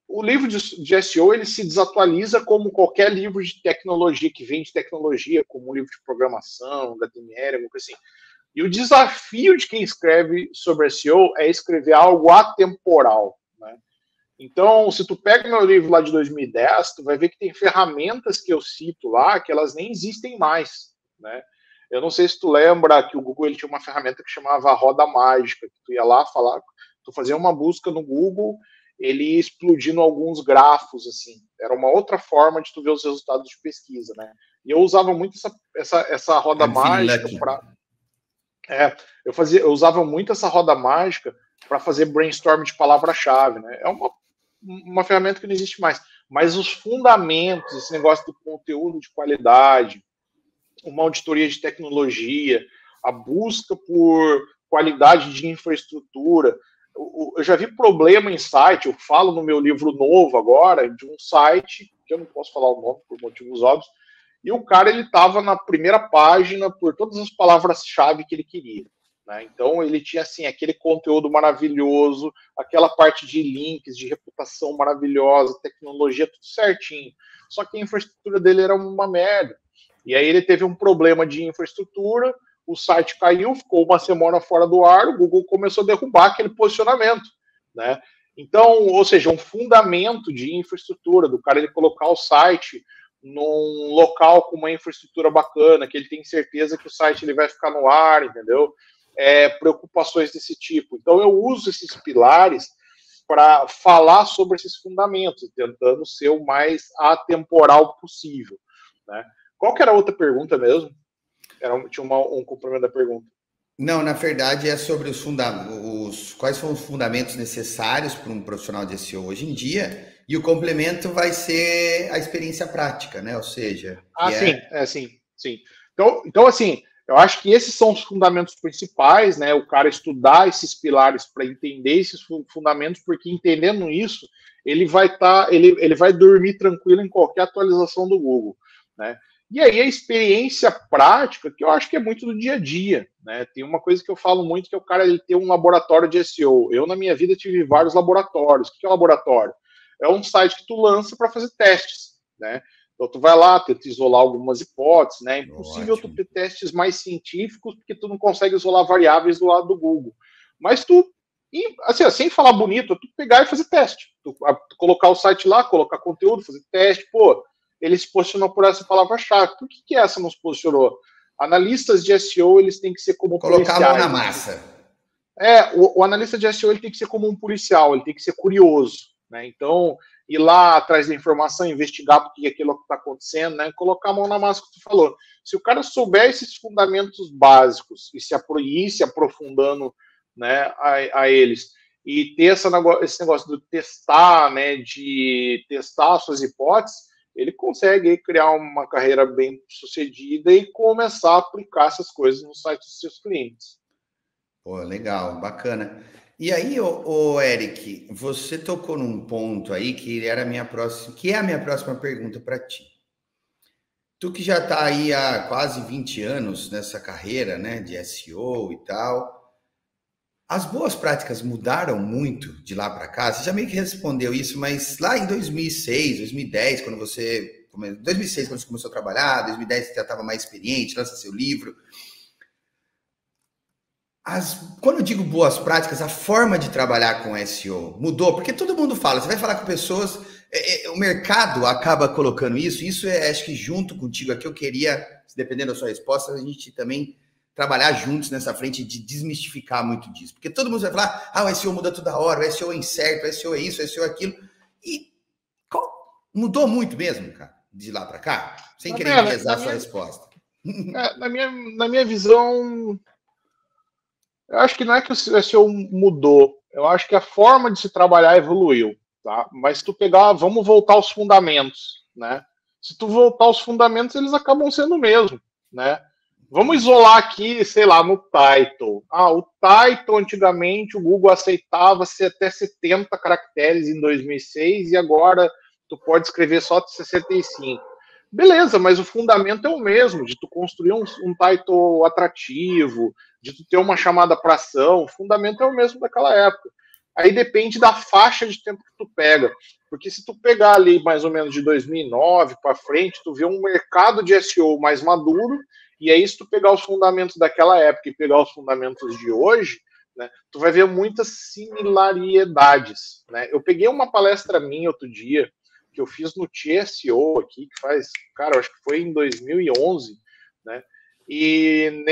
Speaker 2: o livro de SEO, ele se desatualiza como qualquer livro de tecnologia, que vem de tecnologia, como um livro de programação, HTML, alguma coisa assim. E o desafio de quem escreve sobre SEO é escrever algo atemporal, né? Então, se tu pega meu livro lá de 2010, tu vai ver que tem ferramentas que eu cito lá que elas nem existem mais, né? Eu não sei se tu lembra que o Google ele tinha uma ferramenta que chamava Roda Mágica, que tu ia lá falar, tu fazia uma busca no Google, ele ia explodindo alguns grafos, assim. Era uma outra forma de tu ver os resultados de pesquisa, né? E eu usava muito essa roda mágica para... eu usava muito essa roda mágica para fazer brainstorm de palavra-chave, né? É uma ferramenta que não existe mais. Mas os fundamentos, esse negócio do conteúdo de qualidade, uma auditoria de tecnologia, a busca por qualidade de infraestrutura. Eu já vi problema em site, eu falo no meu livro novo agora, de um site, que eu não posso falar o nome por motivos óbvios, e o cara ele estava na primeira página por todas as palavras-chave que ele queria. Né? Então ele tinha assim aquele conteúdo maravilhoso, aquela parte de links, de reputação maravilhosa, tecnologia, tudo certinho. Só que a infraestrutura dele era uma merda. E aí ele teve um problema de infraestrutura, o site caiu, ficou uma semana fora do ar, o Google começou a derrubar aquele posicionamento. Né? Então, ou seja, um fundamento de infraestrutura, do cara ele colocar o site num local com uma infraestrutura bacana, que ele tem certeza que o site ele vai ficar no ar, entendeu? Preocupações desse tipo. Então, eu uso esses pilares para falar sobre esses fundamentos, tentando ser o mais atemporal possível. Né? Qual que era a outra pergunta mesmo? Tinha um complemento da pergunta.
Speaker 1: Não, na verdade é sobre quais são os fundamentos necessários para um profissional de SEO hoje em dia, e o complemento vai ser a experiência prática, né? Ou seja...
Speaker 2: Sim. Então, assim, eu acho que esses são os fundamentos principais, né? O cara estudar esses pilares para entender esses fundamentos, porque entendendo isso, ele vai dormir tranquilo em qualquer atualização do Google, né? E aí a experiência prática, que eu acho que é muito do dia a dia, né? Tem uma coisa que eu falo muito, que é o cara ele ter um laboratório de SEO. Eu, na minha vida, tive vários laboratórios. O que é um laboratório? É um site que tu lança para fazer testes, né? Então tu vai lá, tenta isolar algumas hipóteses, né? É impossível tu ter testes mais científicos, porque tu não consegue isolar variáveis do lado do Google. Mas tu, assim, sem falar bonito, tu pegar e fazer teste. Tu colocar o site lá, colocar conteúdo, fazer teste, pô, ele se posicionou por essa palavra-chave. Por que essa não se posicionou? Analistas de SEO, eles têm que ser como
Speaker 1: colocar policiais. Colocar a mão na massa.
Speaker 2: O analista de SEO ele tem que ser como um policial, ele tem que ser curioso, né? Então, ir lá atrás da informação, investigar por que aquilo está acontecendo, né? Colocar a mão na massa que tu falou. Se o cara souber esses fundamentos básicos e ir se aprofundando, né, a eles, e ter esse negócio de testar, né, de testar suas hipóteses, ele consegue criar uma carreira bem sucedida e começar a aplicar essas coisas no site dos seus clientes.
Speaker 1: Pô, legal, bacana. E aí, Eric, você tocou num ponto aí que é a minha próxima pergunta para ti. Tu que já está aí há quase 20 anos nessa carreira, né, de SEO e tal, as boas práticas mudaram muito de lá para cá? Você já meio que respondeu isso, mas lá em 2006, 2010, quando você 2006, quando você começou a trabalhar, 2010 você já estava mais experiente, lança seu livro. Quando eu digo boas práticas, a forma de trabalhar com SEO mudou, porque todo mundo fala, você vai falar com pessoas, o mercado acaba colocando isso acho que junto contigo aqui, eu queria, dependendo da sua resposta, a gente também trabalhar juntos nessa frente de desmistificar muito disso, porque todo mundo vai falar, o SEO muda toda hora, o SEO é incerto, o SEO é isso, o SEO é aquilo, e mudou muito mesmo, cara, de lá para cá, sem querer enviesar a sua resposta.
Speaker 2: Na minha visão... Eu acho que não é que o SEO mudou, eu acho que a forma de se trabalhar evoluiu, tá? Mas se tu pegar, vamos voltar aos fundamentos, né? Se tu voltar aos fundamentos, eles acabam sendo o mesmo, né? Vamos isolar aqui, sei lá, no title. O title, antigamente, o Google aceitava até 70 caracteres em 2006 e agora tu pode escrever só 65. Beleza, mas o fundamento é o mesmo, de tu construir um title atrativo, de tu ter uma chamada para ação, o fundamento é o mesmo daquela época. Aí depende da faixa de tempo que tu pega, porque se tu pegar ali mais ou menos de 2009 para frente, tu vê um mercado de SEO mais maduro, e aí se tu pegar os fundamentos daquela época e pegar os fundamentos de hoje, né, tu vai ver muitas similaridades, né? Eu peguei uma palestra minha outro dia, que eu fiz no TSEO aqui, que faz, cara, eu acho que foi em 2011, né? E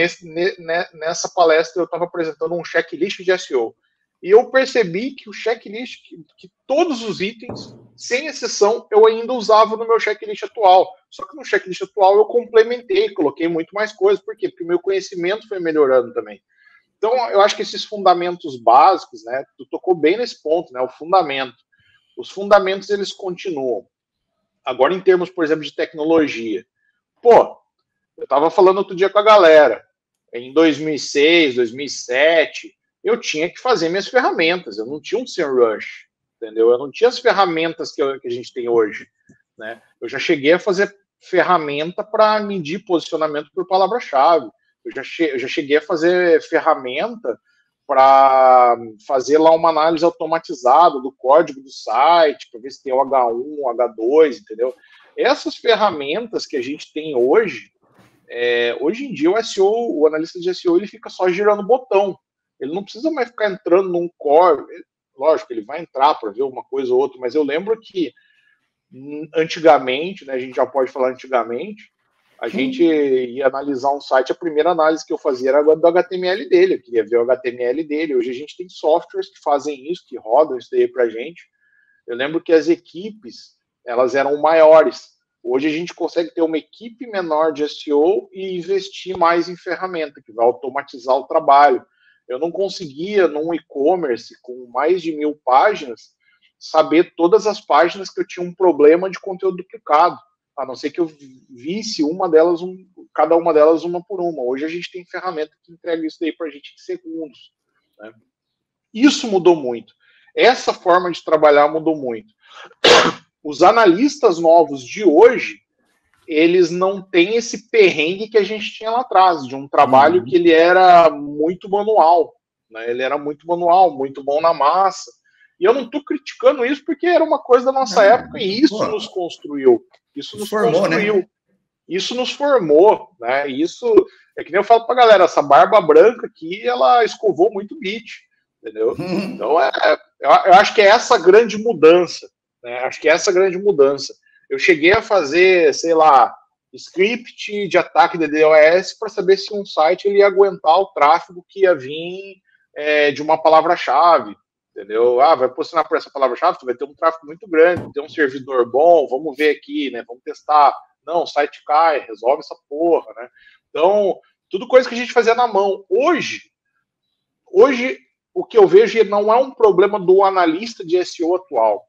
Speaker 2: nessa palestra eu estava apresentando um checklist de SEO. E eu percebi que o checklist, que todos os itens, sem exceção, eu ainda usava no meu checklist atual. Só que no checklist atual eu complementei, coloquei muito mais coisas. Por quê? Porque o meu conhecimento foi melhorando também. Então, eu acho que esses fundamentos básicos, né? Tu tocou bem nesse ponto, né? O fundamento. Os fundamentos, eles continuam. Agora, em termos, por exemplo, de tecnologia. Eu estava falando outro dia com a galera. Em 2006, 2007, eu tinha que fazer minhas ferramentas. Eu não tinha um SEMrush, entendeu? Eu não tinha as ferramentas que a gente tem hoje, né? Eu já cheguei a fazer ferramenta para medir posicionamento por palavra-chave. Eu já cheguei a fazer ferramenta para fazer lá uma análise automatizada do código do site, para ver se tem o H1, o H2, entendeu? Essas ferramentas que a gente tem hoje, hoje em dia o SEO, o analista de SEO, ele fica só girando botão. Ele não precisa mais ficar entrando num core. Lógico, ele vai entrar para ver uma coisa ou outra, mas eu lembro que antigamente, né, a gente já pode falar antigamente, a gente ia analisar um site, a primeira análise que eu fazia era do HTML dele, eu queria ver o HTML dele. Hoje a gente tem softwares que fazem isso, que rodam isso daí pra gente. Eu lembro que as equipes, elas eram maiores. Hoje a gente consegue ter uma equipe menor de SEO e investir mais em ferramenta, que vai automatizar o trabalho. Eu não conseguia, num e-commerce com mais de 1000 páginas, saber todas as páginas que eu tinha um problema de conteúdo duplicado, a não ser que eu visse cada uma delas uma por uma. Hoje a gente tem ferramenta que entrega isso daí para a gente em segundos, né? Isso mudou muito. Essa forma de trabalhar mudou muito. Os analistas novos de hoje, eles não têm esse perrengue que a gente tinha lá atrás, de um trabalho que ele era muito manual, né? Ele era muito manual, muito bom na massa. E eu não estou criticando isso porque era uma coisa da nossa época e isso nos construiu. Isso nos construiu. Né? Isso nos formou, né? Isso é que nem eu falo pra galera, essa barba branca aqui, ela escovou muito beat, entendeu? Então, eu acho que é essa grande mudança, né? Acho que é essa grande mudança. Eu cheguei a fazer, sei lá, script de ataque de DDoS para saber se um site ele ia aguentar o tráfego que ia vir de uma palavra-chave, entendeu? Vai posicionar por essa palavra-chave, tu vai ter um tráfego muito grande, ter um servidor bom, vamos ver aqui, né? Vamos testar. Não, o site cai, resolve essa porra, né? Então, tudo coisa que a gente fazia na mão. Hoje, o que eu vejo não é um problema do analista de SEO atual.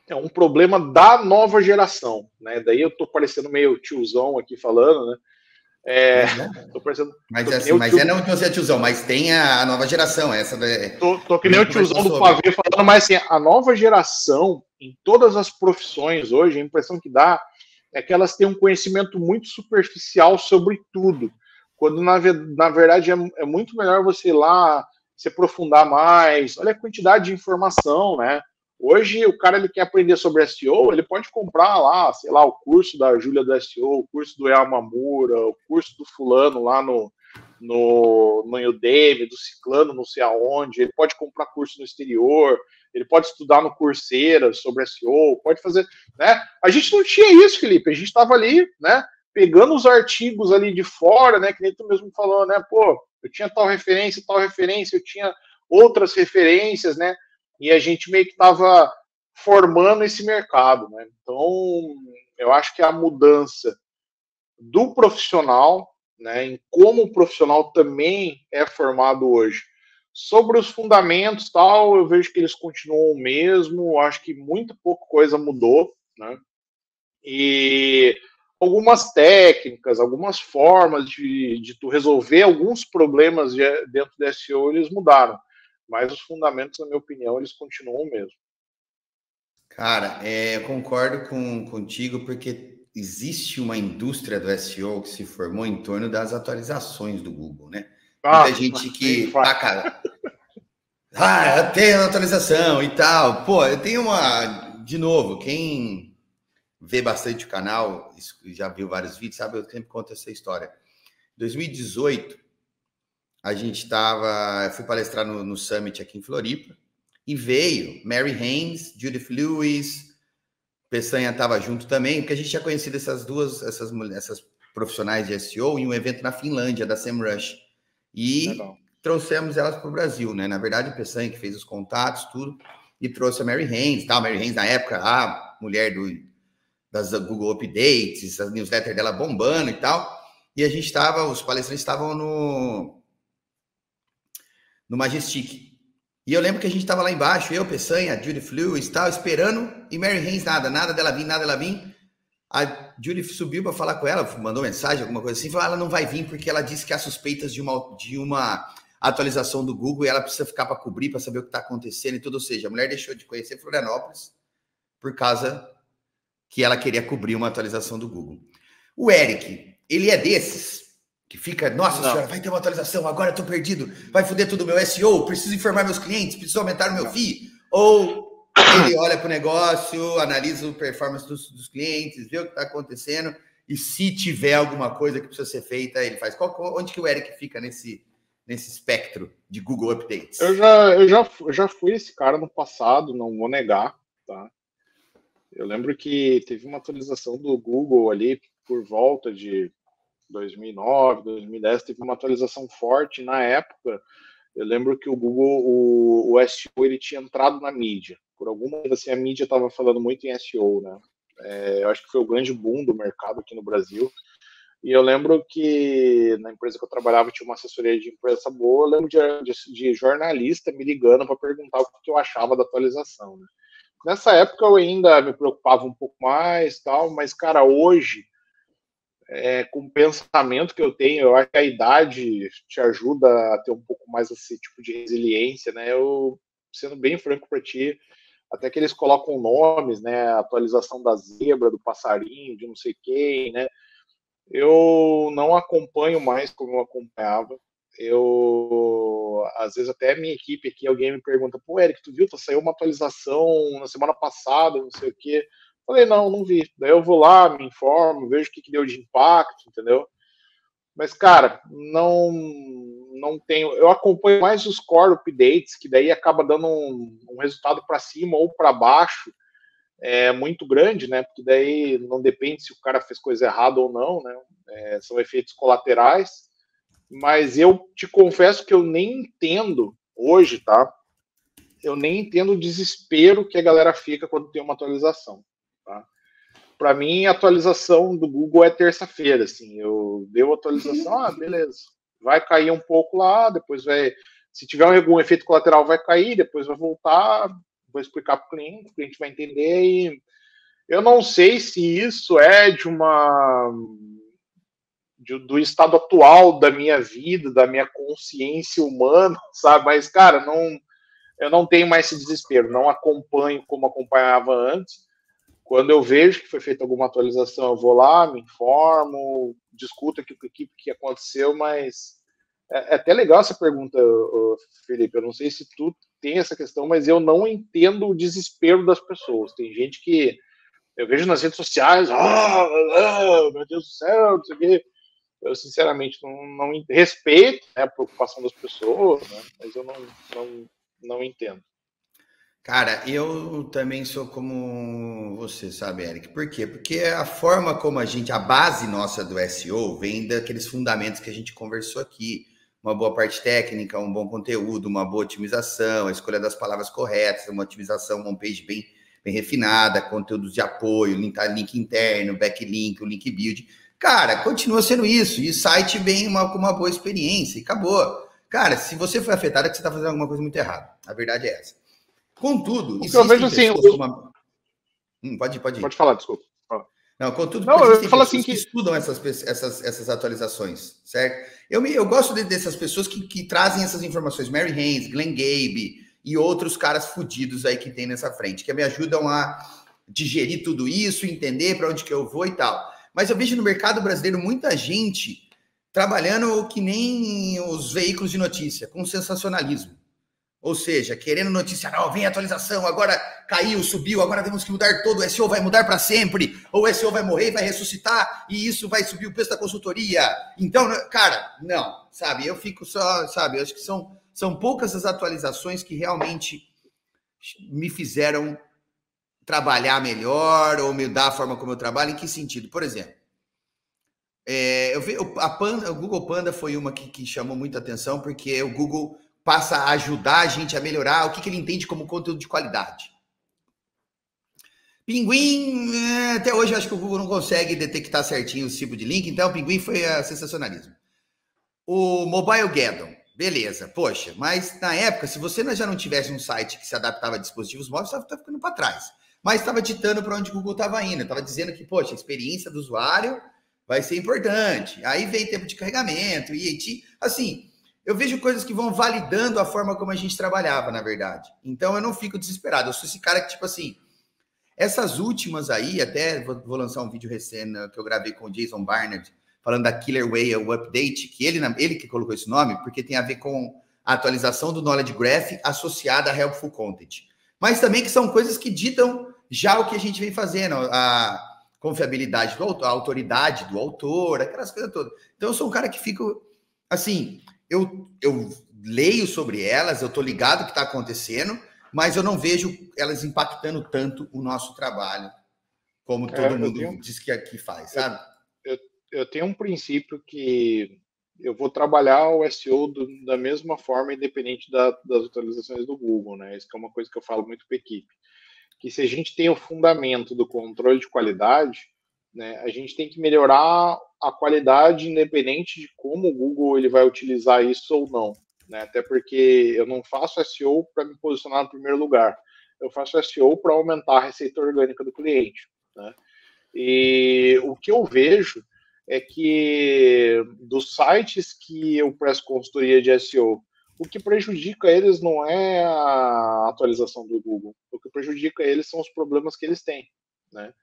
Speaker 2: É um problema da nova geração, né? Daí eu tô parecendo meio tiozão aqui falando, né? Tô parecendo,
Speaker 1: mas não que você é tiozão, mas tem a nova geração, essa
Speaker 2: tô que nem o tiozão do pavê falando, mas assim, a nova geração, em todas as profissões hoje, a impressão que dá é que elas têm um conhecimento muito superficial sobre tudo, quando na verdade é muito melhor você ir lá se aprofundar mais. Olha a quantidade de informação, né? Hoje, o cara ele quer aprender sobre SEO, ele pode comprar lá, sei lá, o curso da Júlia do SEO, o curso do Yamamura, o curso do fulano lá no Udemy, do ciclano não sei aonde, ele pode comprar curso no exterior, ele pode estudar no Coursera sobre SEO, pode fazer, né? A gente não tinha isso, Felipe, a gente estava ali, né, pegando os artigos ali de fora, né, que nem tu mesmo falou, né, pô, eu tinha tal referência, eu tinha outras referências, né, e a gente meio que estava formando esse mercado, né? Então, eu acho que a mudança do profissional, né, em como o profissional também é formado hoje. Sobre os fundamentos, tal, eu vejo que eles continuam o mesmo, acho que muito pouca coisa mudou, né? E algumas técnicas, algumas formas de tu resolver alguns problemas dentro do SEO, eles mudaram. Mas os fundamentos, na minha opinião, eles continuam o mesmo.
Speaker 1: Cara, eu concordo contigo, porque existe uma indústria do SEO que se formou em torno das atualizações do Google, né? Muita gente que taca. Tem atualização e tal. Pô, eu tenho uma. De novo, quem vê bastante o canal, já viu vários vídeos, sabe? Eu sempre conto essa história. Em 2018, a gente estava. Eu fui palestrar no Summit aqui em Floripa. E veio Mary Haynes, Judith Lewis, Peçanha estava junto também, porque a gente tinha conhecido essas profissionais de SEO em um evento na Finlândia, da SEMrush. E trouxemos elas para o Brasil, né? Na verdade, o Peçanha que fez os contatos, tudo, e trouxe a Mary Haynes, tá? A Mary Haynes, na época, a mulher das Google Updates, a newsletter dela bombando e tal. E a gente estava, os palestrantes estavam no Majestic. E eu lembro que a gente estava lá embaixo, eu, Peçanha, Judith Lewis, tal, esperando, e Mary Haynes, nada dela vir. A Judith subiu para falar com ela, mandou mensagem, alguma coisa assim, falou, ela não vai vir porque ela disse que há suspeitas de uma atualização do Google e ela precisa ficar para cobrir, para saber o que está acontecendo e tudo. Ou seja, a mulher deixou de conhecer Florianópolis por causa que ela queria cobrir uma atualização do Google. O Eric, ele é desses que fica, nossa senhora, vai ter uma atualização, agora eu tô perdido, vai foder tudo o meu SEO, preciso informar meus clientes, preciso aumentar o meu FII, ou ele olha para o negócio, analisa a performance dos clientes, vê o que está acontecendo, e se tiver alguma coisa que precisa ser feita, ele faz. Onde que o Eric fica nesse espectro de Google Updates?
Speaker 2: Eu já fui esse cara no passado, não vou negar, tá? Eu lembro que teve uma atualização do Google ali por volta de 2009, 2010, teve uma atualização forte. Na época, eu lembro que o Google, o SEO, ele tinha entrado na mídia. Por alguma coisa assim, a mídia estava falando muito em SEO, né? Eu acho que foi o grande boom do mercado aqui no Brasil. E eu lembro que na empresa que eu trabalhava tinha uma assessoria de imprensa boa. Eu lembro de jornalista me ligando para perguntar o que eu achava da atualização, né? Nessa época eu ainda me preocupava um pouco mais, tal, mas, cara, hoje, com o pensamento que eu tenho, eu acho que a idade te ajuda a ter um pouco mais esse tipo de resiliência, né? Eu, sendo bem franco para ti, até que eles colocam nomes, né? A atualização da zebra, do passarinho, de não sei quem, né? Eu não acompanho mais como eu acompanhava. Às vezes até a minha equipe aqui, alguém me pergunta, pô, Eric, tu viu? Saiu uma atualização na semana passada, não sei o quê. Falei, não vi. Daí eu vou lá, me informo, vejo o que deu de impacto, entendeu? Mas, cara, não tenho. Eu acompanho mais os core updates, que daí acaba dando um resultado para cima ou para baixo, muito grande, né? Porque daí não depende se o cara fez coisa errada ou não, né? São efeitos colaterais. Mas eu te confesso que eu nem entendo hoje, tá? Eu nem entendo o desespero que a galera fica quando tem uma atualização, tá? Para mim, a atualização do Google é terça-feira, assim. Eu dei a atualização, beleza. Vai cair um pouco lá, depois vai... Se tiver algum efeito colateral, vai cair, depois vai voltar, vou explicar para o cliente vai entender. E eu não sei se isso é do estado atual da minha vida, da minha consciência humana, sabe? Mas, cara, eu não tenho mais esse desespero, não acompanho como acompanhava antes. Quando eu vejo que foi feita alguma atualização, eu vou lá, me informo, discuto aqui com a equipe o que aconteceu, mas é até legal essa pergunta, Felipe. Eu não sei se tu tem essa questão, mas eu não entendo o desespero das pessoas. Tem gente que eu vejo nas redes sociais, meu Deus do céu, não sei o quê. Eu, sinceramente, não respeito, né, a preocupação das pessoas, né, mas eu não entendo.
Speaker 1: Cara, eu também sou como você, sabe, Eric? Por quê? Porque a forma como a base nossa do SEO vem daqueles fundamentos que a gente conversou aqui. Uma boa parte técnica, um bom conteúdo, uma boa otimização, a escolha das palavras corretas, uma otimização, uma homepage bem refinada, conteúdos de apoio, link interno, backlink, o link build. Cara, continua sendo isso. E o site vem com uma boa experiência e acabou. Cara, se você foi afetado, é que você está fazendo alguma coisa muito errada. A verdade é essa. Contudo,
Speaker 2: porque eu vejo assim,
Speaker 1: como pode ir.
Speaker 2: Pode falar, desculpa.
Speaker 1: Não, contudo,
Speaker 2: não,
Speaker 1: existem pessoas
Speaker 2: assim
Speaker 1: que estudam essas atualizações, certo? Eu gosto dessas pessoas que trazem essas informações. Mary Haynes, Glenn Gabe e outros caras fodidos aí que tem nessa frente, que me ajudam a digerir tudo isso, entender para onde que eu vou e tal. Mas eu vejo no mercado brasileiro muita gente trabalhando que nem os veículos de notícia, com sensacionalismo. Ou seja, querendo notícia, não, vem atualização, agora caiu, subiu, agora temos que mudar todo, o SEO vai mudar para sempre, ou o SEO vai morrer, vai ressuscitar, e isso vai subir o preço da consultoria. Então, cara, não, sabe, eu fico só, sabe, eu acho que são poucas as atualizações que realmente me fizeram trabalhar melhor, ou mudar a forma como eu trabalho, em que sentido? Por exemplo, o Google Panda foi uma que chamou muita atenção, porque o Google passa a ajudar a gente a melhorar o que ele entende como conteúdo de qualidade. Pinguim, até hoje eu acho que o Google não consegue detectar certinho o tipo de link, então o Pinguim foi sensacionalismo. O Mobilegeddon, beleza, poxa, mas na época, se você já não tivesse um site que se adaptava a dispositivos móveis, você estava ficando para trás. Mas estava ditando para onde o Google estava indo, estava dizendo que, poxa, a experiência do usuário vai ser importante. Aí veio tempo de carregamento, IAT, assim... Eu vejo coisas que vão validando a forma como a gente trabalhava, na verdade. Então, eu não fico desesperado. Eu sou esse cara que, tipo assim, essas últimas aí, até vou lançar um vídeo recente que eu gravei com o Jason Barnard, falando da Killer Whale Update, que ele que colocou esse nome, porque tem a ver com a atualização do Knowledge Graph associada a Helpful Content. Mas também que são coisas que ditam já o que a gente vem fazendo, a confiabilidade do autor, a autoridade do autor, aquelas coisas todas. Então, eu sou um cara que fico, assim... Eu leio sobre elas, eu estou ligado o que está acontecendo, mas eu não vejo elas impactando tanto o nosso trabalho, como todo mundo diz que aqui faz, sabe?
Speaker 2: Eu tenho um princípio que eu vou trabalhar o SEO da mesma forma, independente das atualizações do Google, né? Isso é uma coisa que eu falo muito para a equipe. Que se a gente tem o fundamento do controle de qualidade, né, a gente tem que melhorar a qualidade independente de como o Google ele vai utilizar isso ou não. Né? Até porque eu não faço SEO para me posicionar no primeiro lugar. Eu faço SEO para aumentar a receita orgânica do cliente. Né? E o que eu vejo é que dos sites que eu presto consultoria de SEO, o que prejudica eles não é a atualização do Google. O que prejudica eles são os problemas que eles têm. Né?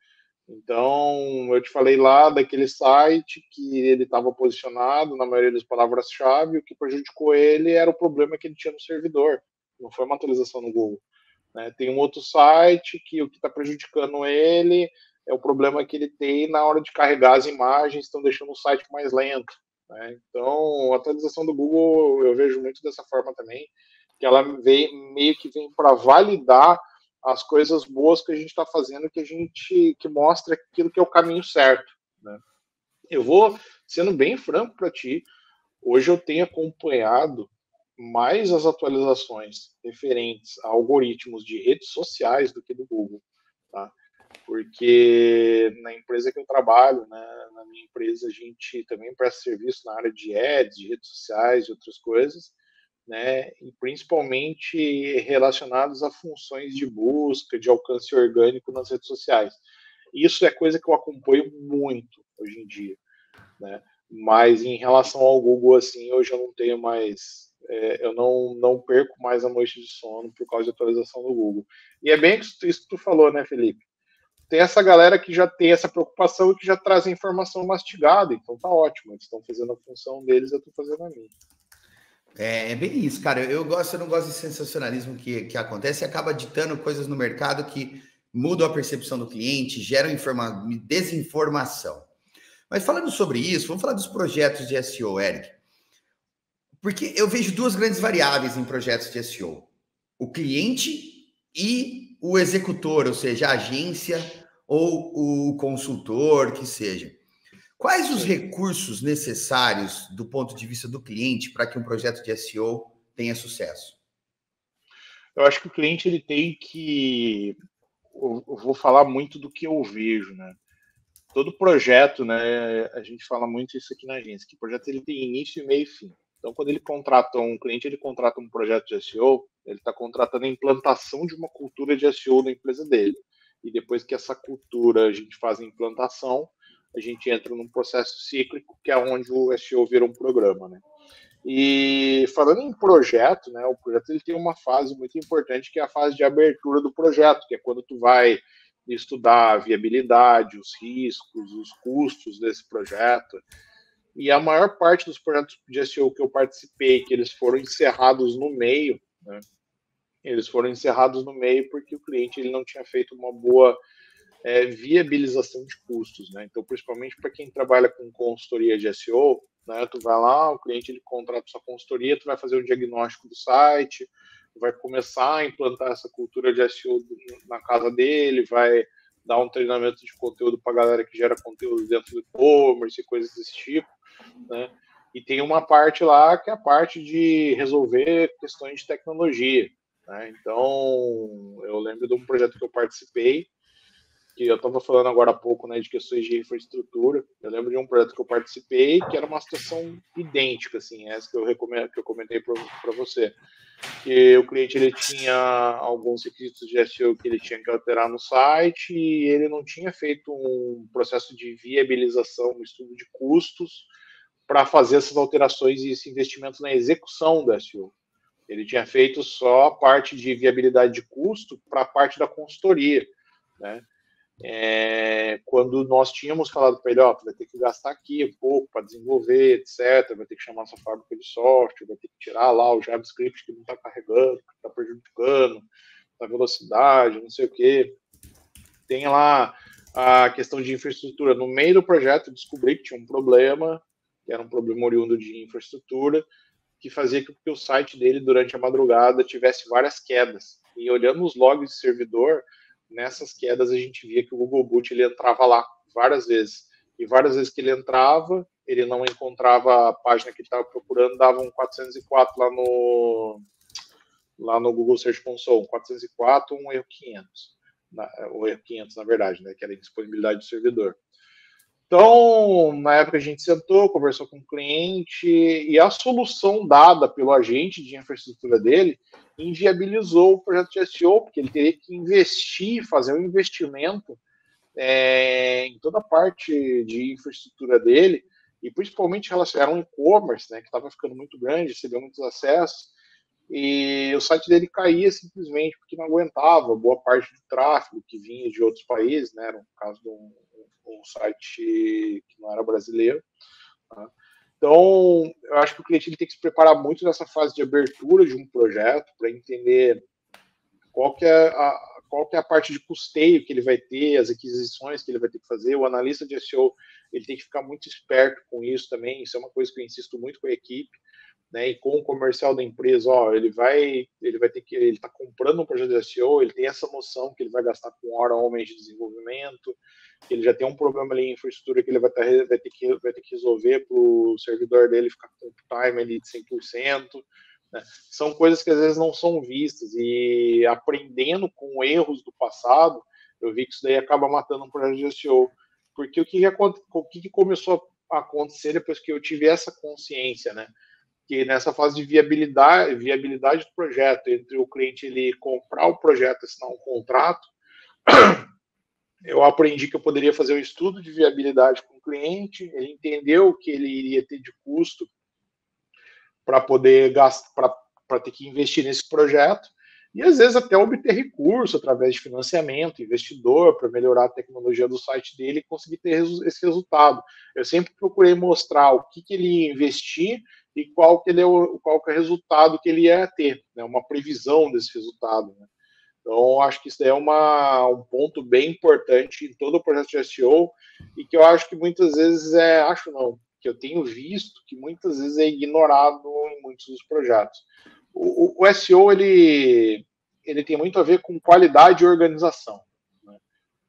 Speaker 2: Então, eu te falei lá daquele site que ele estava posicionado na maioria das palavras-chave, o que prejudicou ele era o problema que ele tinha no servidor, não foi uma atualização no Google. Né? Tem um outro site que o que está prejudicando ele é o problema que ele tem na hora de carregar as imagens, estão deixando o site mais lento. Né? Então, a atualização do Google eu vejo muito dessa forma também, que ela meio que vem para validar as coisas boas que a gente está fazendo, que mostra aquilo que é o caminho certo. Né? Eu vou sendo bem franco para ti, hoje eu tenho acompanhado mais as atualizações referentes a algoritmos de redes sociais do que do Google, tá? Porque na empresa que eu trabalho, né, na minha empresa a gente também presta serviço na área de ads, de redes sociais e outras coisas, né, e principalmente relacionados a funções de busca, de alcance orgânico nas redes sociais. Isso é coisa que eu acompanho muito hoje em dia, né? Mas em relação ao Google, assim, hoje eu não tenho mais, eu não perco mais a noite de sono por causa de atualização do Google. E é bem isso que tu falou, né, Felipe? Tem essa galera que já tem essa preocupação e que já traz a informação mastigada, então tá ótimo, eles estão fazendo a função deles, eu estou fazendo a minha.
Speaker 1: É bem isso, cara. Eu não gosto de sensacionalismo que acontece e acaba ditando coisas no mercado que mudam a percepção do cliente, geram desinformação. Mas falando sobre isso, vamos falar dos projetos de SEO, Eric. Porque eu vejo duas grandes variáveis em projetos de SEO: o cliente e o executor, ou seja, a agência ou o consultor, que seja. Quais os recursos necessários do ponto de vista do cliente para que um projeto de SEO tenha sucesso?
Speaker 2: Eu acho que o cliente ele tem que. Eu vou falar muito do que eu vejo, né? Todo projeto, né? A gente fala muito isso aqui na agência, que o projeto ele tem início, meio e fim. Então, quando ele contrata um cliente, ele contrata um projeto de SEO, ele está contratando a implantação de uma cultura de SEO na empresa dele. E depois que essa cultura a gente faz a implantação, a gente entra num processo cíclico, que é onde o SEO vira um programa, né? E falando em projeto, né, o projeto ele tem uma fase muito importante que é a fase de abertura do projeto, que é quando tu vai estudar a viabilidade, os riscos, os custos desse projeto. E a maior parte dos projetos de SEO que eu participei, que eles foram encerrados no meio, né, eles foram encerrados no meio porque o cliente ele não tinha feito uma boa viabilização de custos, né? Então, principalmente para quem trabalha com consultoria de SEO, né? Tu vai lá, o cliente ele contrata sua consultoria, tu vai fazer o diagnóstico do site, vai começar a implantar essa cultura de SEO na casa dele, vai dar um treinamento de conteúdo para a galera que gera conteúdo dentro do e-commerce e coisas desse tipo, né? E tem uma parte lá que é a parte de resolver questões de tecnologia, né? Então, eu lembro de um projeto que eu participei, que eu estava falando agora há pouco, né, de questões de infraestrutura. Eu lembro de um projeto que eu participei que era uma situação idêntica, assim, essa que eu comentei para você, que o cliente ele tinha alguns requisitos de SEO que ele tinha que alterar no site e ele não tinha feito um processo de viabilização, um estudo de custos para fazer essas alterações e esse investimento na execução do SEO. Ele tinha feito só a parte de viabilidade de custo para a parte da consultoria, né? Quando nós tínhamos falado para ele, ó, tu vai ter que gastar aqui um pouco para desenvolver, etc, vai ter que chamar sua fábrica de software, vai ter que tirar lá o JavaScript que não está carregando, que está prejudicando a velocidade, não sei o quê. Tem lá a questão de infraestrutura. No meio do projeto, eu descobri que tinha um problema, que era um problema oriundo de infraestrutura, que fazia com que o site dele, durante a madrugada, tivesse várias quedas. E olhando os logs de servidor, nessas quedas a gente via que o Google Boot ele entrava lá várias vezes. E várias vezes que ele entrava, ele não encontrava a página que ele estava procurando, dava um 404 lá no Google Search Console, um 404, um erro 500. O erro 500, na verdade, né, que era a indisponibilidade do servidor. Então, na época a gente sentou, conversou com o cliente e a solução dada pelo agente de infraestrutura dele inviabilizou o projeto de SEO, porque ele teria que investir, fazer um investimento em toda a parte de infraestrutura dele, e principalmente era um e-commerce, né, que estava ficando muito grande, recebeu muitos acessos, e o site dele caía simplesmente porque não aguentava boa parte do tráfego que vinha de outros países, né, era um caso de um site que não era brasileiro. Tá? Então, eu acho que o cliente ele tem que se preparar muito nessa fase de abertura de um projeto para entender qual que é a parte de custeio que ele vai ter, as aquisições que ele vai ter que fazer. O analista de SEO ele tem que ficar muito esperto com isso também. Isso é uma coisa que eu insisto muito com a equipe. Né, e com o comercial da empresa, ó, ele vai ter que, ele está comprando um projeto de SEO, ele tem essa noção que ele vai gastar com hora homens de desenvolvimento, que ele já tem um problema ali em infraestrutura que ele vai ter que resolver para o servidor dele ficar com time ali de 100%. Né? São coisas que às vezes não são vistas, e aprendendo com erros do passado, eu vi que isso daí acaba matando um projeto de SEO. Porque o que começou a acontecer depois que eu tive essa consciência, né? Que nessa fase de viabilidade do projeto, entre o cliente ele comprar o projeto e assinar um contrato, eu aprendi que eu poderia fazer um estudo de viabilidade com o cliente, ele entendeu o que ele iria ter de custo para poder gastar, para ter que investir nesse projeto, e às vezes até obter recurso através de financiamento, investidor, para melhorar a tecnologia do site dele e conseguir ter esse resultado. Eu sempre procurei mostrar o que ele ia investir e qual que é o resultado que ele ia ter, né? Uma previsão desse resultado, né? Então, acho que isso é um ponto bem importante em todo o projeto de SEO e que eu acho que muitas vezes que eu tenho visto que muitas vezes é ignorado em muitos dos projetos. O SEO, ele tem muito a ver com qualidade e organização, né?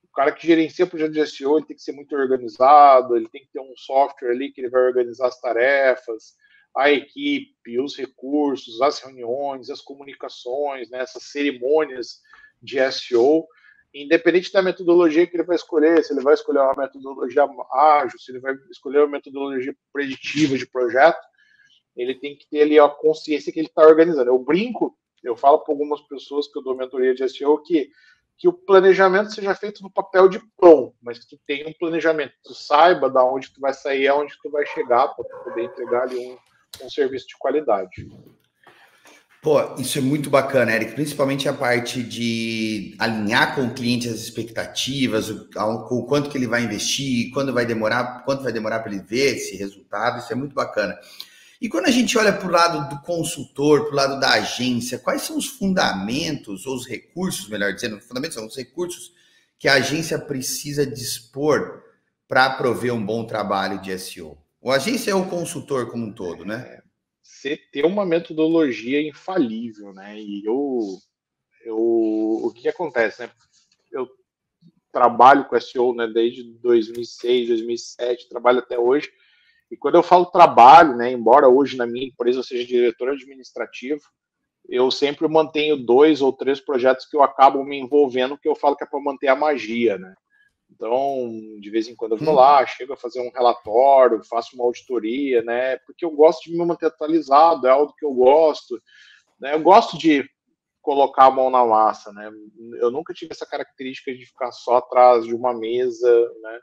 Speaker 2: O cara que gerencia o projeto de SEO, ele tem que ser muito organizado, ele tem que ter um software ali que ele vai organizar as tarefas, a equipe, os recursos, as reuniões, as comunicações, né, essas cerimônias de SEO, independente da metodologia que ele vai escolher, se ele vai escolher uma metodologia ágil, se ele vai escolher uma metodologia preditiva de projeto, ele tem que ter ali a consciência que ele está organizando. Eu falo para algumas pessoas que eu dou mentoria de SEO que o planejamento seja feito no papel de pão, mas que tu tenha um planejamento, que tu saiba da onde tu vai sair, aonde tu vai chegar, para poder entregar ali um serviço de qualidade.
Speaker 1: Pô, isso é muito bacana, Eric, principalmente a parte de alinhar com o cliente as expectativas, o quanto que ele vai investir, quanto vai demorar para ele ver esse resultado, isso é muito bacana. E quando a gente olha para o lado do consultor, para o lado da agência, quais são os fundamentos, ou os recursos, melhor dizendo, os fundamentos são os recursos que a agência precisa dispor para prover um bom trabalho de SEO? A agência é o consultor como um todo, né?
Speaker 2: Você ter uma metodologia infalível, né? E o que acontece, né? Eu trabalho com SEO, né, desde 2006, 2007, trabalho até hoje. E quando eu falo trabalho, né, embora hoje na minha empresa eu seja diretor administrativo, eu sempre mantenho 2 ou 3 projetos que eu acabo me envolvendo, que eu falo que é para manter a magia, né? Então, de vez em quando eu vou lá, chego a fazer um relatório, faço uma auditoria, né? Porque eu gosto de me manter atualizado, é algo que eu gosto, né? Eu gosto de colocar a mão na massa, né? Eu nunca tive essa característica de ficar só atrás de uma mesa, né?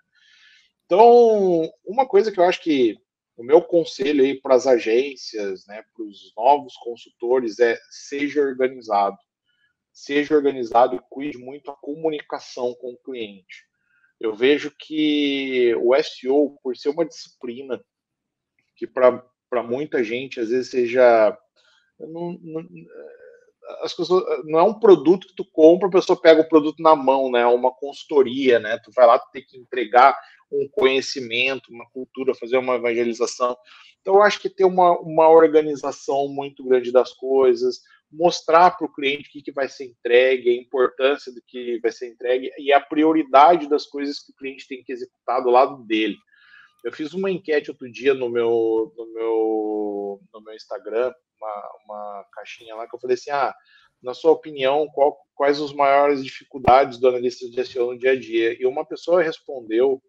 Speaker 2: Então, uma coisa que eu acho que o meu conselho aí para as agências, né, para os novos consultores é seja organizado. Seja organizado e cuide muito a comunicação com o cliente. Eu vejo que o SEO, por ser uma disciplina que para muita gente às vezes seja as pessoas, não é um produto que tu compra, a pessoa pega o produto na mão, né? É uma consultoria, né? Tu vai lá, tu tem que entregar um conhecimento, uma cultura, fazer uma evangelização. Então, eu acho que ter uma organização muito grande das coisas, mostrar para o cliente o que vai ser entregue, a importância do que vai ser entregue e a prioridade das coisas que o cliente tem que executar do lado dele. Eu fiz uma enquete outro dia no meu Instagram, uma caixinha lá, que eu falei assim, na sua opinião, quais as maiores dificuldades do analista de SEO no dia a dia? E uma pessoa respondeu,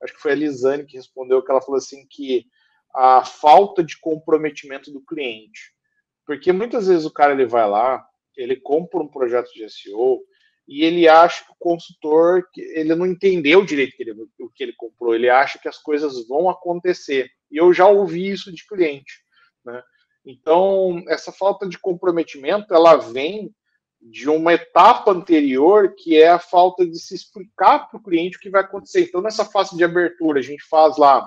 Speaker 2: acho que foi a Lisane que respondeu, que ela falou assim que a falta de comprometimento do cliente. Porque muitas vezes o cara ele vai lá, ele compra um projeto de SEO e ele acha que o consultor, ele não entendeu direito o que ele comprou, ele acha que as coisas vão acontecer. E eu já ouvi isso de cliente, né? Então, essa falta de comprometimento, ela vem de uma etapa anterior, que é a falta de se explicar para o cliente o que vai acontecer. Então, nessa fase de abertura, a gente faz lá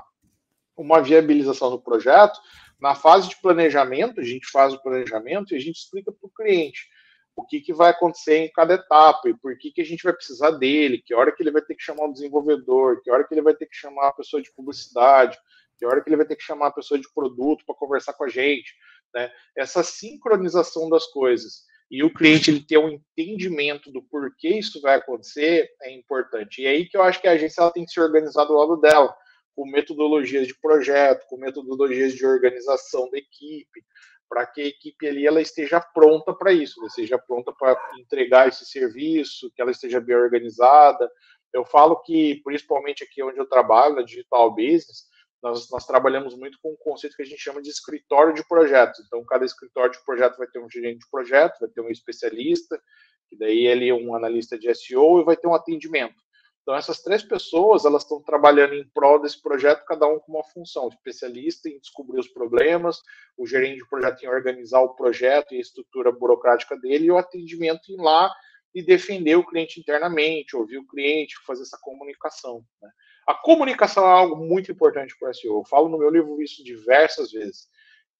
Speaker 2: uma viabilização do projeto. Na fase de planejamento, a gente faz o planejamento e a gente explica para o cliente o que vai acontecer em cada etapa e por que a gente vai precisar dele, que hora que ele vai ter que chamar o desenvolvedor, que hora que ele vai ter que chamar a pessoa de publicidade, que hora que ele vai ter que chamar a pessoa de produto para conversar com a gente, né? Essa sincronização das coisas e o cliente ele ter um entendimento do porquê isso vai acontecer é importante. E é aí que eu acho que a agência ela tem que se organizar do lado dela, com metodologias de projeto, com metodologias de organização da equipe, para que a equipe ali ela esteja pronta para isso, ela esteja pronta para entregar esse serviço, que ela esteja bem organizada. Eu falo que, principalmente aqui onde eu trabalho, na Digital Business, nós trabalhamos muito com um conceito que a gente chama de escritório de projetos. Então, cada escritório de projeto vai ter um gerente de projeto, vai ter um especialista, que daí ele é um analista de SEO e vai ter um atendimento. Então, essas 3 pessoas, elas estão trabalhando em prol desse projeto, cada um com uma função. O especialista em descobrir os problemas, o gerente de projeto em organizar o projeto e a estrutura burocrática dele, e o atendimento em lá e defender o cliente internamente, ouvir o cliente, fazer essa comunicação, né? A comunicação é algo muito importante para o SEO. Eu falo no meu livro isso diversas vezes,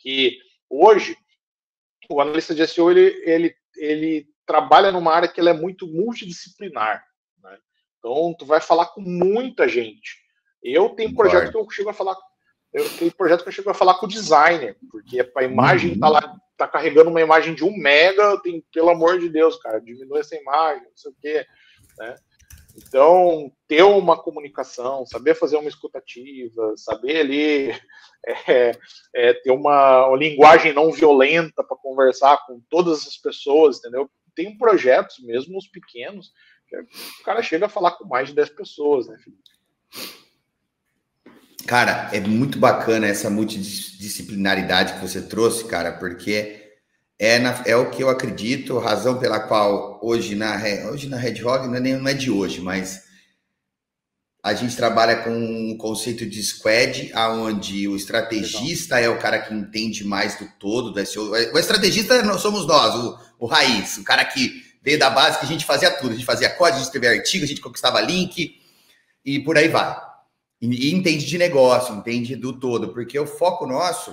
Speaker 2: que hoje o analista de SEO ele trabalha numa área que ela é muito multidisciplinar, né? Então, tu vai falar com muita gente. Eu tenho projeto que eu chego a falar com o designer, porque a imagem tá lá, tá carregando uma imagem de 1 mega, pelo amor de Deus, cara, diminui essa imagem, não sei o quê, né? Então, ter uma comunicação, saber fazer uma escutativa, saber ali ter uma linguagem não violenta para conversar com todas as pessoas, entendeu? Tem projetos, mesmo os pequenos, que o cara chega a falar com mais de 10 pessoas, né, Felipe?
Speaker 1: Cara, é muito bacana essa multidisciplinaridade que você trouxe, cara, porque é o que eu acredito, a razão pela qual hoje na RedHog não é de hoje, mas a gente trabalha com um conceito de squad, onde o estrategista é o cara que entende mais do todo do SEO. O estrategista somos nós, o raiz, o cara que veio da base, que a gente fazia tudo. A gente fazia código, a gente escrevia artigo, a gente conquistava link e por aí vai. E entende de negócio, entende do todo, porque o foco nosso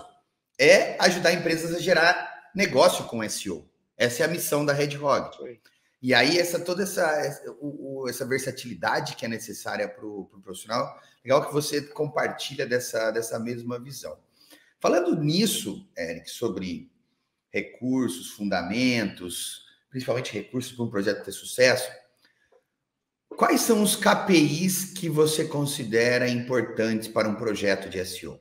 Speaker 1: é ajudar empresas a gerar negócio com SEO. Essa é a missão da RedHog. E aí, toda essa versatilidade que é necessária para o profissional, legal que você compartilha dessa mesma visão. Falando nisso, Eric, sobre recursos, fundamentos, principalmente recursos para um projeto ter sucesso, quais são os KPIs que você considera importantes para um projeto de SEO?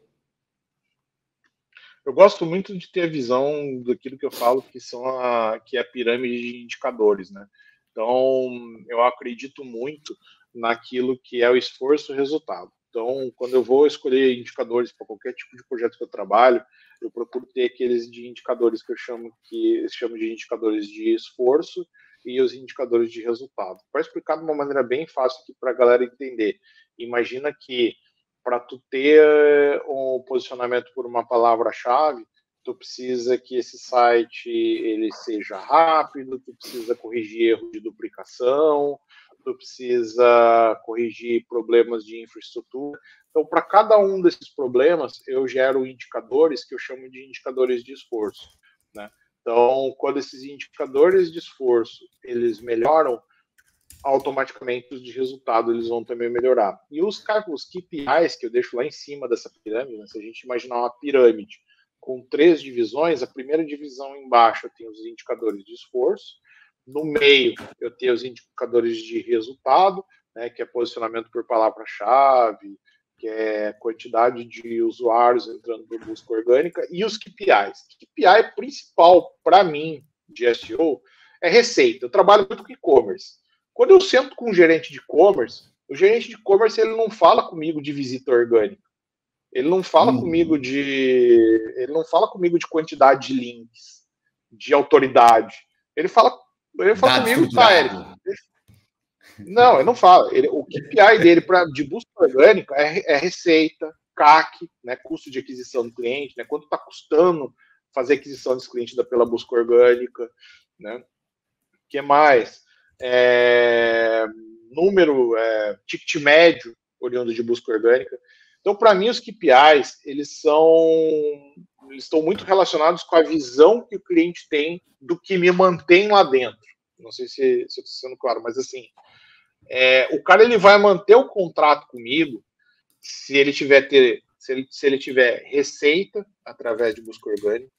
Speaker 2: Eu gosto muito de ter a visão daquilo que eu falo que é a pirâmide de indicadores, né? Então, eu acredito muito naquilo que é o esforço e o resultado. Então, quando eu vou escolher indicadores para qualquer tipo de projeto que eu trabalho, eu procuro ter aqueles de indicadores que eu chamo de indicadores de esforço e os indicadores de resultado. Para explicar de uma maneira bem fácil aqui para a galera entender. Imagina que para tu ter um posicionamento por uma palavra-chave, tu precisa que esse site ele seja rápido, tu precisa corrigir erro de duplicação, tu precisa corrigir problemas de infraestrutura. Então, para cada um desses problemas, eu gero indicadores que eu chamo de indicadores de esforço, né? Então, quando esses indicadores de esforço eles melhoram, automaticamente os de resultado eles vão também melhorar. E os KPIs que eu deixo lá em cima dessa pirâmide, né, se a gente imaginar uma pirâmide com 3 divisões, a primeira divisão embaixo eu tenho os indicadores de esforço, no meio eu tenho os indicadores de resultado, né, que é posicionamento por palavra-chave, que é quantidade de usuários entrando por busca orgânica, e os KPIs. KPI principal para mim de SEO é receita. Eu trabalho muito com e-commerce. Quando eu sento com um gerente de e-commerce, o gerente de e-commerce ele não fala comigo de visita orgânica. Ele não fala comigo de quantidade de links, de autoridade. Ele fala comigo, tá, Eric? Não, ele não fala. O KPI dele de busca orgânica é receita, CAC, né, custo de aquisição do cliente, né, quanto está custando fazer aquisição desse cliente pela busca orgânica, né? O que mais? Ticket médio oriundo de busca orgânica. Então, para mim, os KPIs eles estão muito relacionados com a visão que o cliente tem do que me mantém lá dentro. Não sei se eu estou sendo claro, mas assim, o cara ele vai manter o contrato comigo se ele tiver receita através de busca orgânica,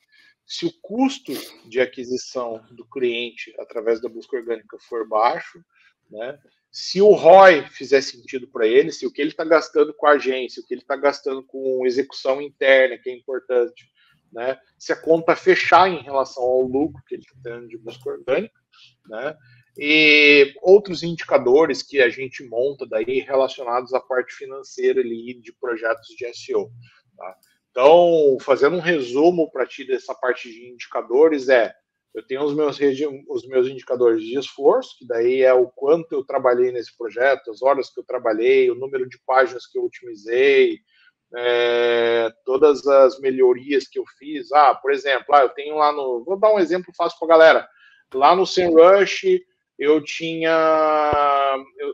Speaker 2: se o custo de aquisição do cliente através da busca orgânica for baixo, né? Se o ROI fizer sentido para ele, se o que ele está gastando com a agência, o que ele está gastando com execução interna, que é importante, né? Se a conta fechar em relação ao lucro que ele está tendo de busca orgânica, né? E outros indicadores que a gente monta daí relacionados à parte financeira ali de projetos de SEO, tá? Então, fazendo um resumo para ti dessa parte de indicadores, eu tenho os meus indicadores de esforço, que daí é o quanto eu trabalhei nesse projeto, as horas que eu trabalhei, o número de páginas que eu otimizei, todas as melhorias que eu fiz. Por exemplo, eu tenho lá vou dar um exemplo fácil para a galera. Lá no SEMrush,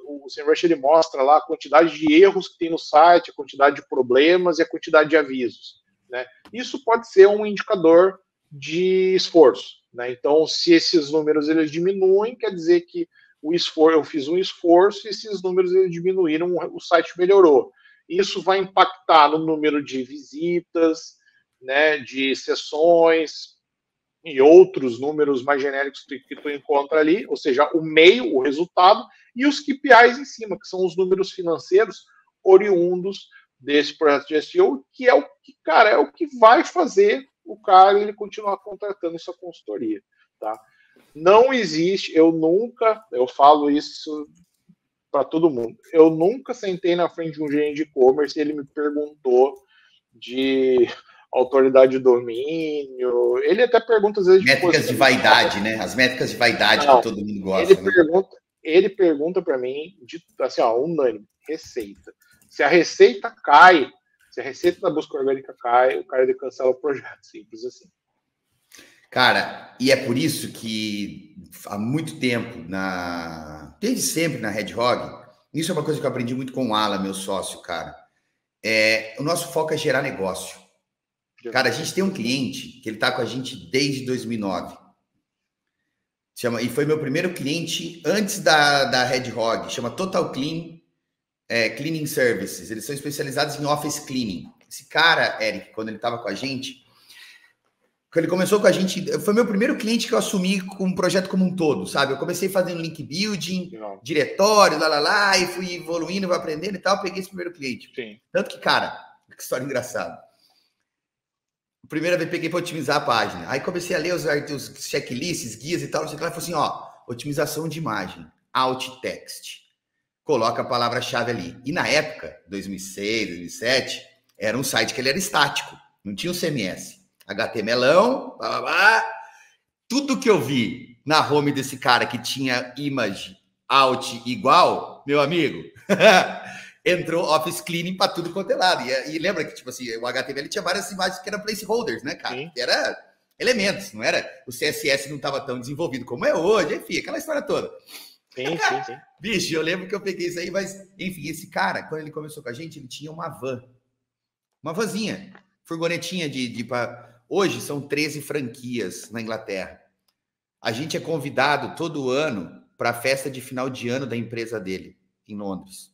Speaker 2: o SEMrush ele mostra lá a quantidade de erros que tem no site, a quantidade de problemas e a quantidade de avisos. né? Isso pode ser um indicador de esforço, né? Então, se esses números eles diminuem, quer dizer que eu fiz um esforço e esses números eles diminuíram, o site melhorou. Isso vai impactar no número de visitas, né, de sessões e outros números mais genéricos que tu encontra ali, ou seja, o meio, o resultado, e os KPIs em cima, que são os números financeiros oriundos desse projeto de SEO, que é o que, cara, é o que vai fazer o cara ele continuar contratando essa consultoria, tá? Não existe, eu falo isso para todo mundo, eu nunca sentei na frente de um gerente de e-commerce e ele me perguntou de autoridade de domínio, ele até pergunta às vezes de
Speaker 1: Métricas de vaidade, né? As métricas de vaidade
Speaker 2: não,
Speaker 1: que todo mundo gosta, né?
Speaker 2: ele pergunta para mim, assim, ó, unânime, receita. Se a receita cai, se a receita da busca orgânica cai, o cara cancela o projeto, simples assim.
Speaker 1: Cara, e é por isso que há muito tempo, desde sempre na Red Hog, isso é uma coisa que eu aprendi muito com o Alan, meu sócio, cara. O nosso foco é gerar negócio. Cara, a gente tem um cliente que ele está com a gente desde 2009. E foi meu primeiro cliente antes da Red Hog. Chama Total Clean Cleaning Services. Eles são especializados em office cleaning. Esse cara, Eric, quando ele estava com a gente, quando ele começou com a gente, foi meu primeiro cliente que eu assumi com um projeto como um todo, sabe? Eu comecei fazendo link building, diretório, e fui evoluindo, fui aprendendo e tal. Peguei esse primeiro cliente.
Speaker 2: Sim.
Speaker 1: Tanto que, cara, que história engraçada. Primeira vez peguei para otimizar a página. Aí comecei a ler os checklists, guias e tal. Não sei o que lá. Falei assim, ó, otimização de imagem, alt text. Coloca a palavra-chave ali. E na época, 2006, 2007, era um site que ele era estático. Não tinha um CMS. HTMLão, blá, blá, blá. Tudo que eu vi na home desse cara que tinha image alt igual, meu amigo, entrou Office Cleaning para tudo quanto é lado. E lembra que, tipo assim, o HTML tinha várias imagens que eram placeholders, né, cara?
Speaker 2: Sim.
Speaker 1: Que era elementos, não era? O CSS não estava tão desenvolvido como é hoje, enfim, aquela história toda.
Speaker 2: Sim.
Speaker 1: Bicho, eu lembro que eu peguei isso aí, mas, enfim, esse cara, quando ele começou com a gente, ele tinha uma van. Uma vanzinha, furgonetinha Hoje são 13 franquias na Inglaterra. A gente é convidado todo ano para a festa de final de ano da empresa dele, em Londres.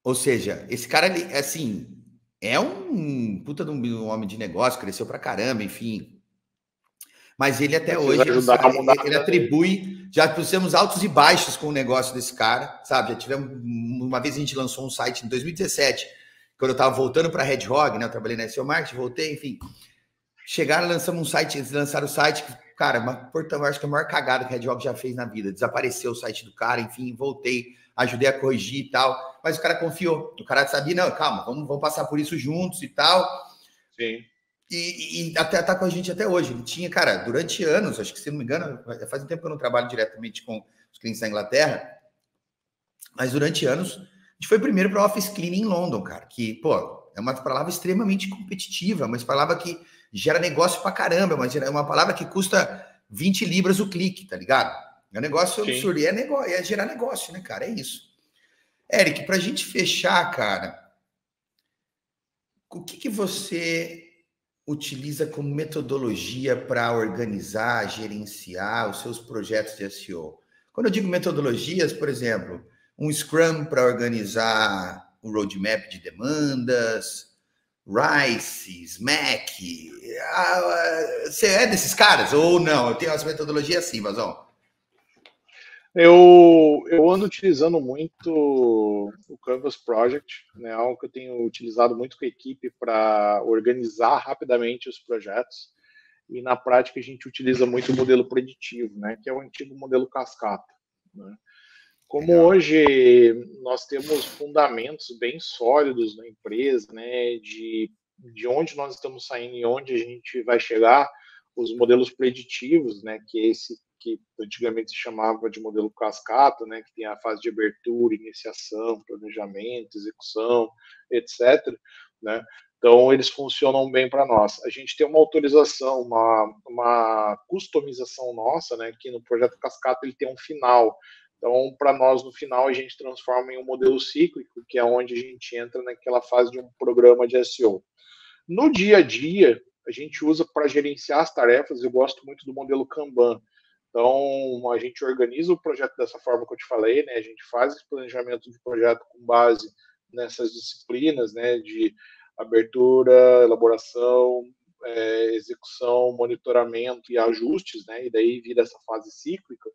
Speaker 1: Ou seja, esse cara, assim, é um puta de um homem de negócio, cresceu pra caramba, enfim. Mas ele até hoje, ele atribui, já pusemos altos e baixos com o negócio desse cara, sabe? Já tivemos, uma vez a gente lançou um site em 2017, quando eu estava voltando para a Red Hog, né? Eu trabalhei na SEO Marketing, voltei, enfim. Chegaram, lançamos um site, eles lançaram o site, cara, acho que a maior cagada que a Red Hog já fez na vida. Desapareceu o site do cara, enfim, voltei, ajudei a corrigir e tal. Mas o cara confiou, o cara sabia, não, calma, vamos passar por isso juntos e tal.
Speaker 2: Sim.
Speaker 1: E até tá com a gente até hoje. Ele tinha, cara, durante anos, acho que se não me engano, faz um tempo que eu não trabalho diretamente com os clientes da Inglaterra, mas durante anos, a gente foi primeiro para Office Cleaning em London, cara, que, pô, é uma palavra extremamente competitiva, uma palavra que gera negócio pra caramba, mas é uma palavra que custa 20 libras o clique, tá ligado? É um negócio absurdo. E é gerar negócio, né, cara? É isso. Eric, pra gente fechar, cara, o que você utiliza como metodologia para organizar, gerenciar os seus projetos de SEO? Quando eu digo metodologias, por exemplo, um Scrum para organizar o roadmap de demandas, Rice, Smack. Você é desses caras ou não? Eu tenho as metodologias assim, Vazão.
Speaker 2: Eu ando utilizando muito o Canvas Project, né? Algo que eu tenho utilizado muito com a equipe para organizar rapidamente os projetos. E na prática a gente utiliza muito o modelo preditivo, né? Que é o antigo modelo cascata, né? Como legal. Hoje nós temos fundamentos bem sólidos na empresa, né? De onde nós estamos saindo e onde a gente vai chegar, os modelos preditivos, né? Que é esse que antigamente se chamava de modelo cascata, né, que tem a fase de abertura, iniciação, planejamento, execução, etc., né? Então, eles funcionam bem para nós. A gente tem uma autorização, uma customização nossa, né, que no projeto cascata ele tem um final. Então, para nós, no final, a gente transforma em um modelo cíclico, que é onde a gente entra naquela fase de um programa de SEO. No dia a dia, a gente usa para gerenciar as tarefas, eu gosto muito do modelo Kanban. Então, a gente organiza o projeto dessa forma que eu te falei, né? A gente faz esse planejamento de projeto com base nessas disciplinas, né? De abertura, elaboração, execução, monitoramento e ajustes, né? E daí vira essa fase cíclica,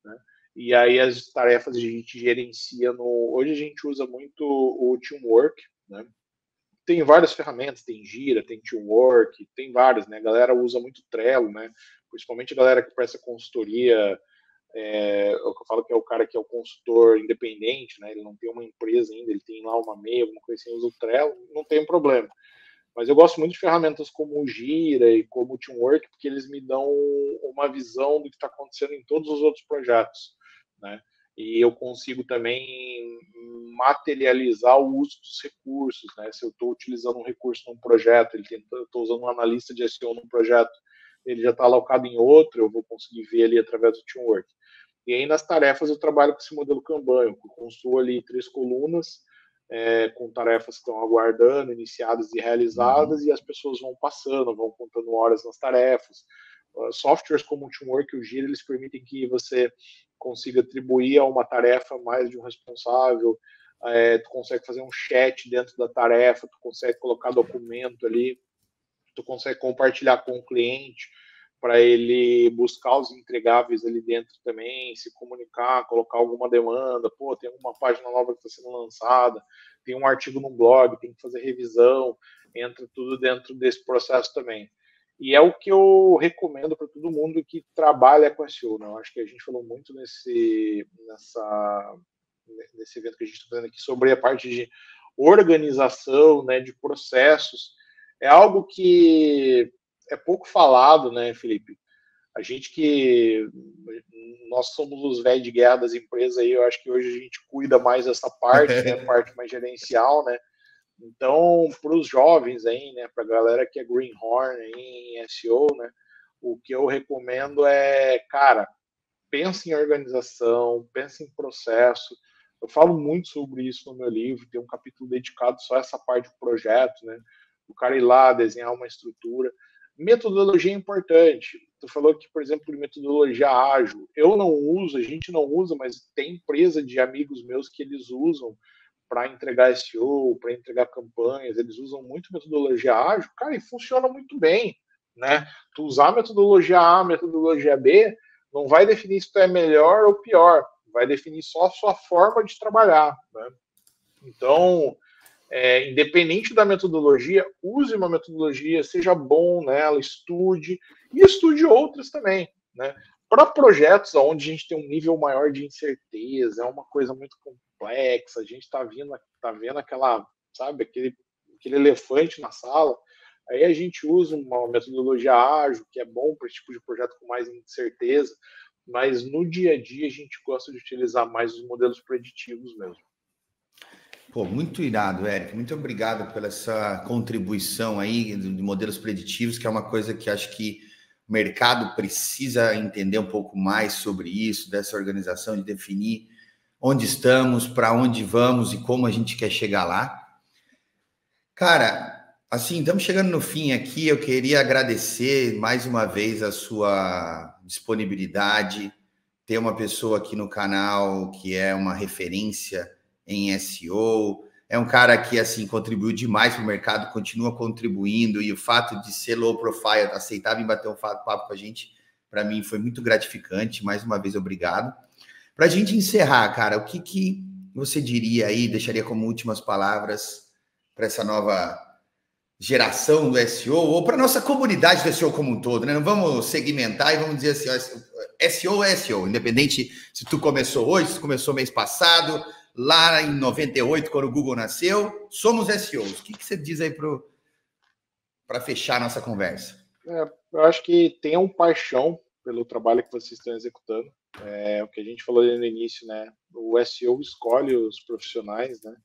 Speaker 2: né? E aí as tarefas a gente gerencia Hoje a gente usa muito o Teamwork, né? Tem várias ferramentas, tem Gira, tem Teamwork, tem várias, né? A galera usa muito Trello, né? Principalmente a galera que presta consultoria, o que eu falo que é o cara que é o consultor independente, né? Ele não tem uma empresa ainda, ele tem lá uma MEI, alguma coisa assim, usa o Trello, não tem problema. Mas eu gosto muito de ferramentas como o Gira e como o Teamwork, porque eles me dão uma visão do que está acontecendo em todos os outros projetos, né? E eu consigo também materializar o uso dos recursos, né? Se eu estou utilizando um recurso num projeto, estou usando um analista de SEO num projeto, ele já está alocado em outro, eu vou conseguir ver ali através do Teamwork. E aí nas tarefas eu trabalho com esse modelo Kanban, eu construo ali 3 colunas, com tarefas que estão aguardando, iniciadas e realizadas, e as pessoas vão passando, vão contando horas nas tarefas. Softwares como o Teamwork e o Gira, eles permitem que você consiga atribuir a uma tarefa mais de um responsável, tu consegue fazer um chat dentro da tarefa, tu consegue colocar documento ali, tu consegue compartilhar com o cliente para ele buscar os entregáveis ali dentro também, se comunicar, colocar alguma demanda, pô, tem uma página nova que está sendo lançada, tem um artigo no blog, tem que fazer revisão, entra tudo dentro desse processo também. E é o que eu recomendo para todo mundo que trabalha com SEO, né? Eu acho que a gente falou muito nesse evento que a gente está fazendo aqui sobre a parte de organização, né, de processos. É algo que é pouco falado, né, Felipe? A gente que nós somos os velhos de guerra das empresas aí, eu acho que hoje a gente cuida mais dessa parte, né, parte mais gerencial, né? Então, para os jovens aí, né, para a galera que é greenhorn aí em SEO, né, o que eu recomendo é, cara, pense em organização, pense em processo. Eu falo muito sobre isso no meu livro, tem um capítulo dedicado só a essa parte do projeto, né? O cara ir lá, desenhar uma estrutura. Metodologia é importante. Tu falou que, por exemplo, metodologia ágil. Eu não uso, a gente não usa, mas tem empresa de amigos meus que eles usam para entregar SEO, para entregar campanhas. Eles usam muito metodologia ágil, cara, e funciona muito bem, né? Tu usar metodologia A, metodologia B, não vai definir se tu é melhor ou pior, vai definir só a sua forma de trabalhar, né? Então, independente da metodologia, use uma metodologia, seja bom nela, estude, e estude outras também, né? Para projetos onde a gente tem um nível maior de incerteza, é uma coisa muito complexa, a gente está vendo aquela, sabe, aquele elefante na sala, aí a gente usa uma metodologia ágil, que é bom para esse tipo de projeto com mais incerteza, mas no dia a dia a gente gosta de utilizar mais os modelos preditivos mesmo.
Speaker 1: Pô, muito irado, Eric. Muito obrigado pela essa contribuição aí de modelos preditivos, que é uma coisa que acho que o mercado precisa entender um pouco mais sobre isso, dessa organização, de definir onde estamos, para onde vamos e como a gente quer chegar lá. Cara, assim, estamos chegando no fim aqui. Eu queria agradecer mais uma vez a sua disponibilidade, ter uma pessoa aqui no canal que é uma referência em SEO, é um cara que, assim, contribuiu demais para o mercado, continua contribuindo, e o fato de ser low profile, aceitar vir bater um papo com a gente, para mim foi muito gratificante. Mais uma vez, obrigado. Para a gente encerrar, cara, o que você diria aí, deixaria como últimas palavras para essa nova geração do SEO, ou para a nossa comunidade do SEO como um todo, né? Não vamos segmentar e vamos dizer assim, ó, SEO é SEO, independente se tu começou hoje, se tu começou mês passado, lá em 98, quando o Google nasceu, somos SEOs. O que você diz aí para fechar a nossa conversa?
Speaker 2: Eu acho que tenham paixão pelo trabalho que vocês estão executando. O que a gente falou no início, né? O SEO escolhe os profissionais, né?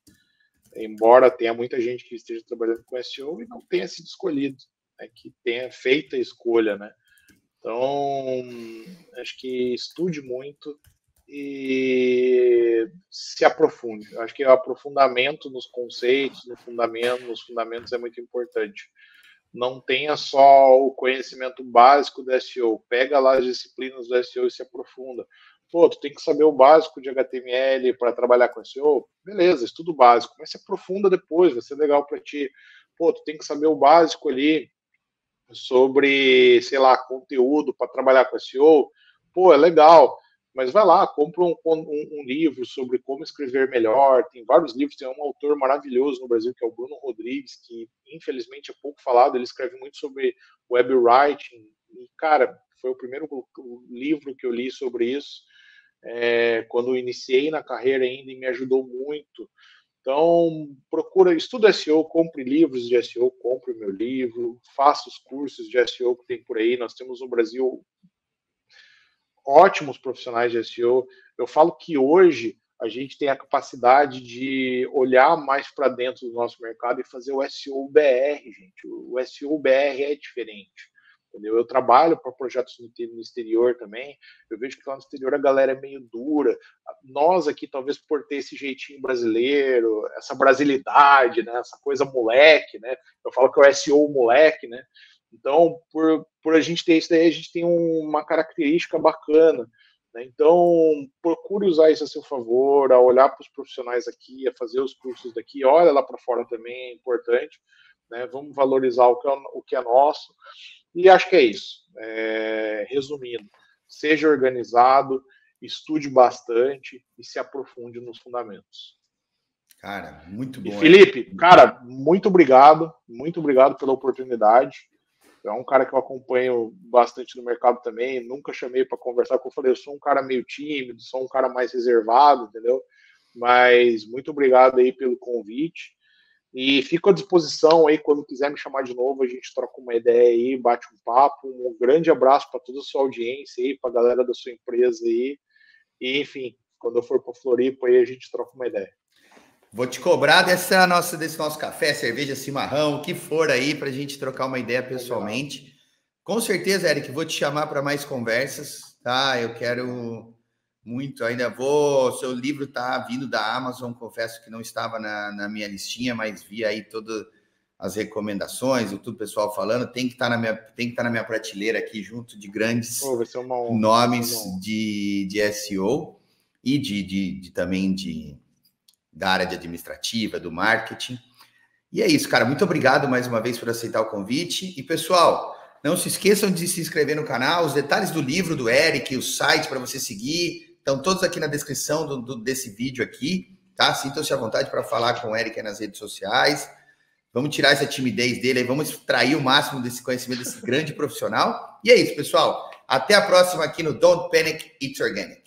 Speaker 2: Embora tenha muita gente que esteja trabalhando com SEO e não tenha sido escolhido, né? Que tenha feito a escolha, né? Então, acho que estude muito, e se aprofunde. Eu acho que o aprofundamento nos conceitos, nos fundamentos é muito importante. Não tenha só o conhecimento básico do SEO, pega lá as disciplinas do SEO e se aprofunda. Pô, tu tem que saber o básico de HTML para trabalhar com SEO? Beleza, estudo básico, mas se aprofunda depois, vai ser legal para ti. Pô, tu tem que saber o básico ali sobre, sei lá, conteúdo para trabalhar com SEO. Pô, é legal, mas vai lá, compra um livro sobre como escrever melhor. Tem vários livros, tem um autor maravilhoso no Brasil, que é o Bruno Rodrigues, que infelizmente é pouco falado, ele escreve muito sobre web writing, e, cara, foi o primeiro livro que eu li sobre isso, quando eu iniciei na carreira ainda, e me ajudou muito. Então, procura, estuda SEO, compre livros de SEO, compre o meu livro, faça os cursos de SEO que tem por aí. Nós temos no Brasil ótimos profissionais de SEO. Eu falo que hoje a gente tem a capacidade de olhar mais para dentro do nosso mercado e fazer o SEO BR, gente. O SEO BR é diferente. Entendeu? Eu trabalho para projetos no exterior também. Eu vejo que lá no exterior a galera é meio dura. Nós aqui, talvez por ter esse jeitinho brasileiro, essa brasilidade, né? Essa coisa moleque, né? Eu falo que é o SEO moleque, né? Então, por a gente ter isso daí, a gente tem uma característica bacana. Né? Então, procure usar isso a seu favor, a olhar para os profissionais aqui, a fazer os cursos daqui. Olha lá para fora também, é importante. Né? Vamos valorizar o que é nosso. E acho que é isso. Resumindo, seja organizado, estude bastante e se aprofunde nos fundamentos.
Speaker 1: Cara, muito bom.
Speaker 2: E Felipe, cara, muito obrigado pela oportunidade. É um cara que eu acompanho bastante no mercado também, nunca chamei para conversar, como eu falei, eu sou um cara meio tímido, sou um cara mais reservado, entendeu? Mas muito obrigado aí pelo convite. E fico à disposição aí, quando quiser me chamar de novo, a gente troca uma ideia aí, bate um papo. Um grande abraço para toda a sua audiência aí, para a galera da sua empresa aí. E, enfim, quando eu for para Floripa aí, a gente troca uma ideia.
Speaker 1: Vou te cobrar desse nosso café, cerveja, cimarrão, o que for aí, para a gente trocar uma ideia pessoalmente. Com certeza, Eric, vou te chamar para mais conversas, tá? Eu quero muito, ainda vou. Seu livro está vindo da Amazon, confesso que não estava na minha listinha, mas vi aí todas as recomendações, o tudo pessoal falando, tem que estar na minha prateleira aqui, junto de grandes nomes de SEO e também da área de administrativa, do marketing. E é isso, cara. Muito obrigado mais uma vez por aceitar o convite. E, pessoal, não se esqueçam de se inscrever no canal. Os detalhes do livro do Eric, o site para você seguir, estão todos aqui na descrição desse vídeo aqui, tá? Sintam-se à vontade para falar com o Eric nas redes sociais. Vamos tirar essa timidez dele aí, vamos extrair o máximo desse conhecimento desse grande profissional. E é isso, pessoal. Até a próxima aqui no Don't Panic, It's Organic.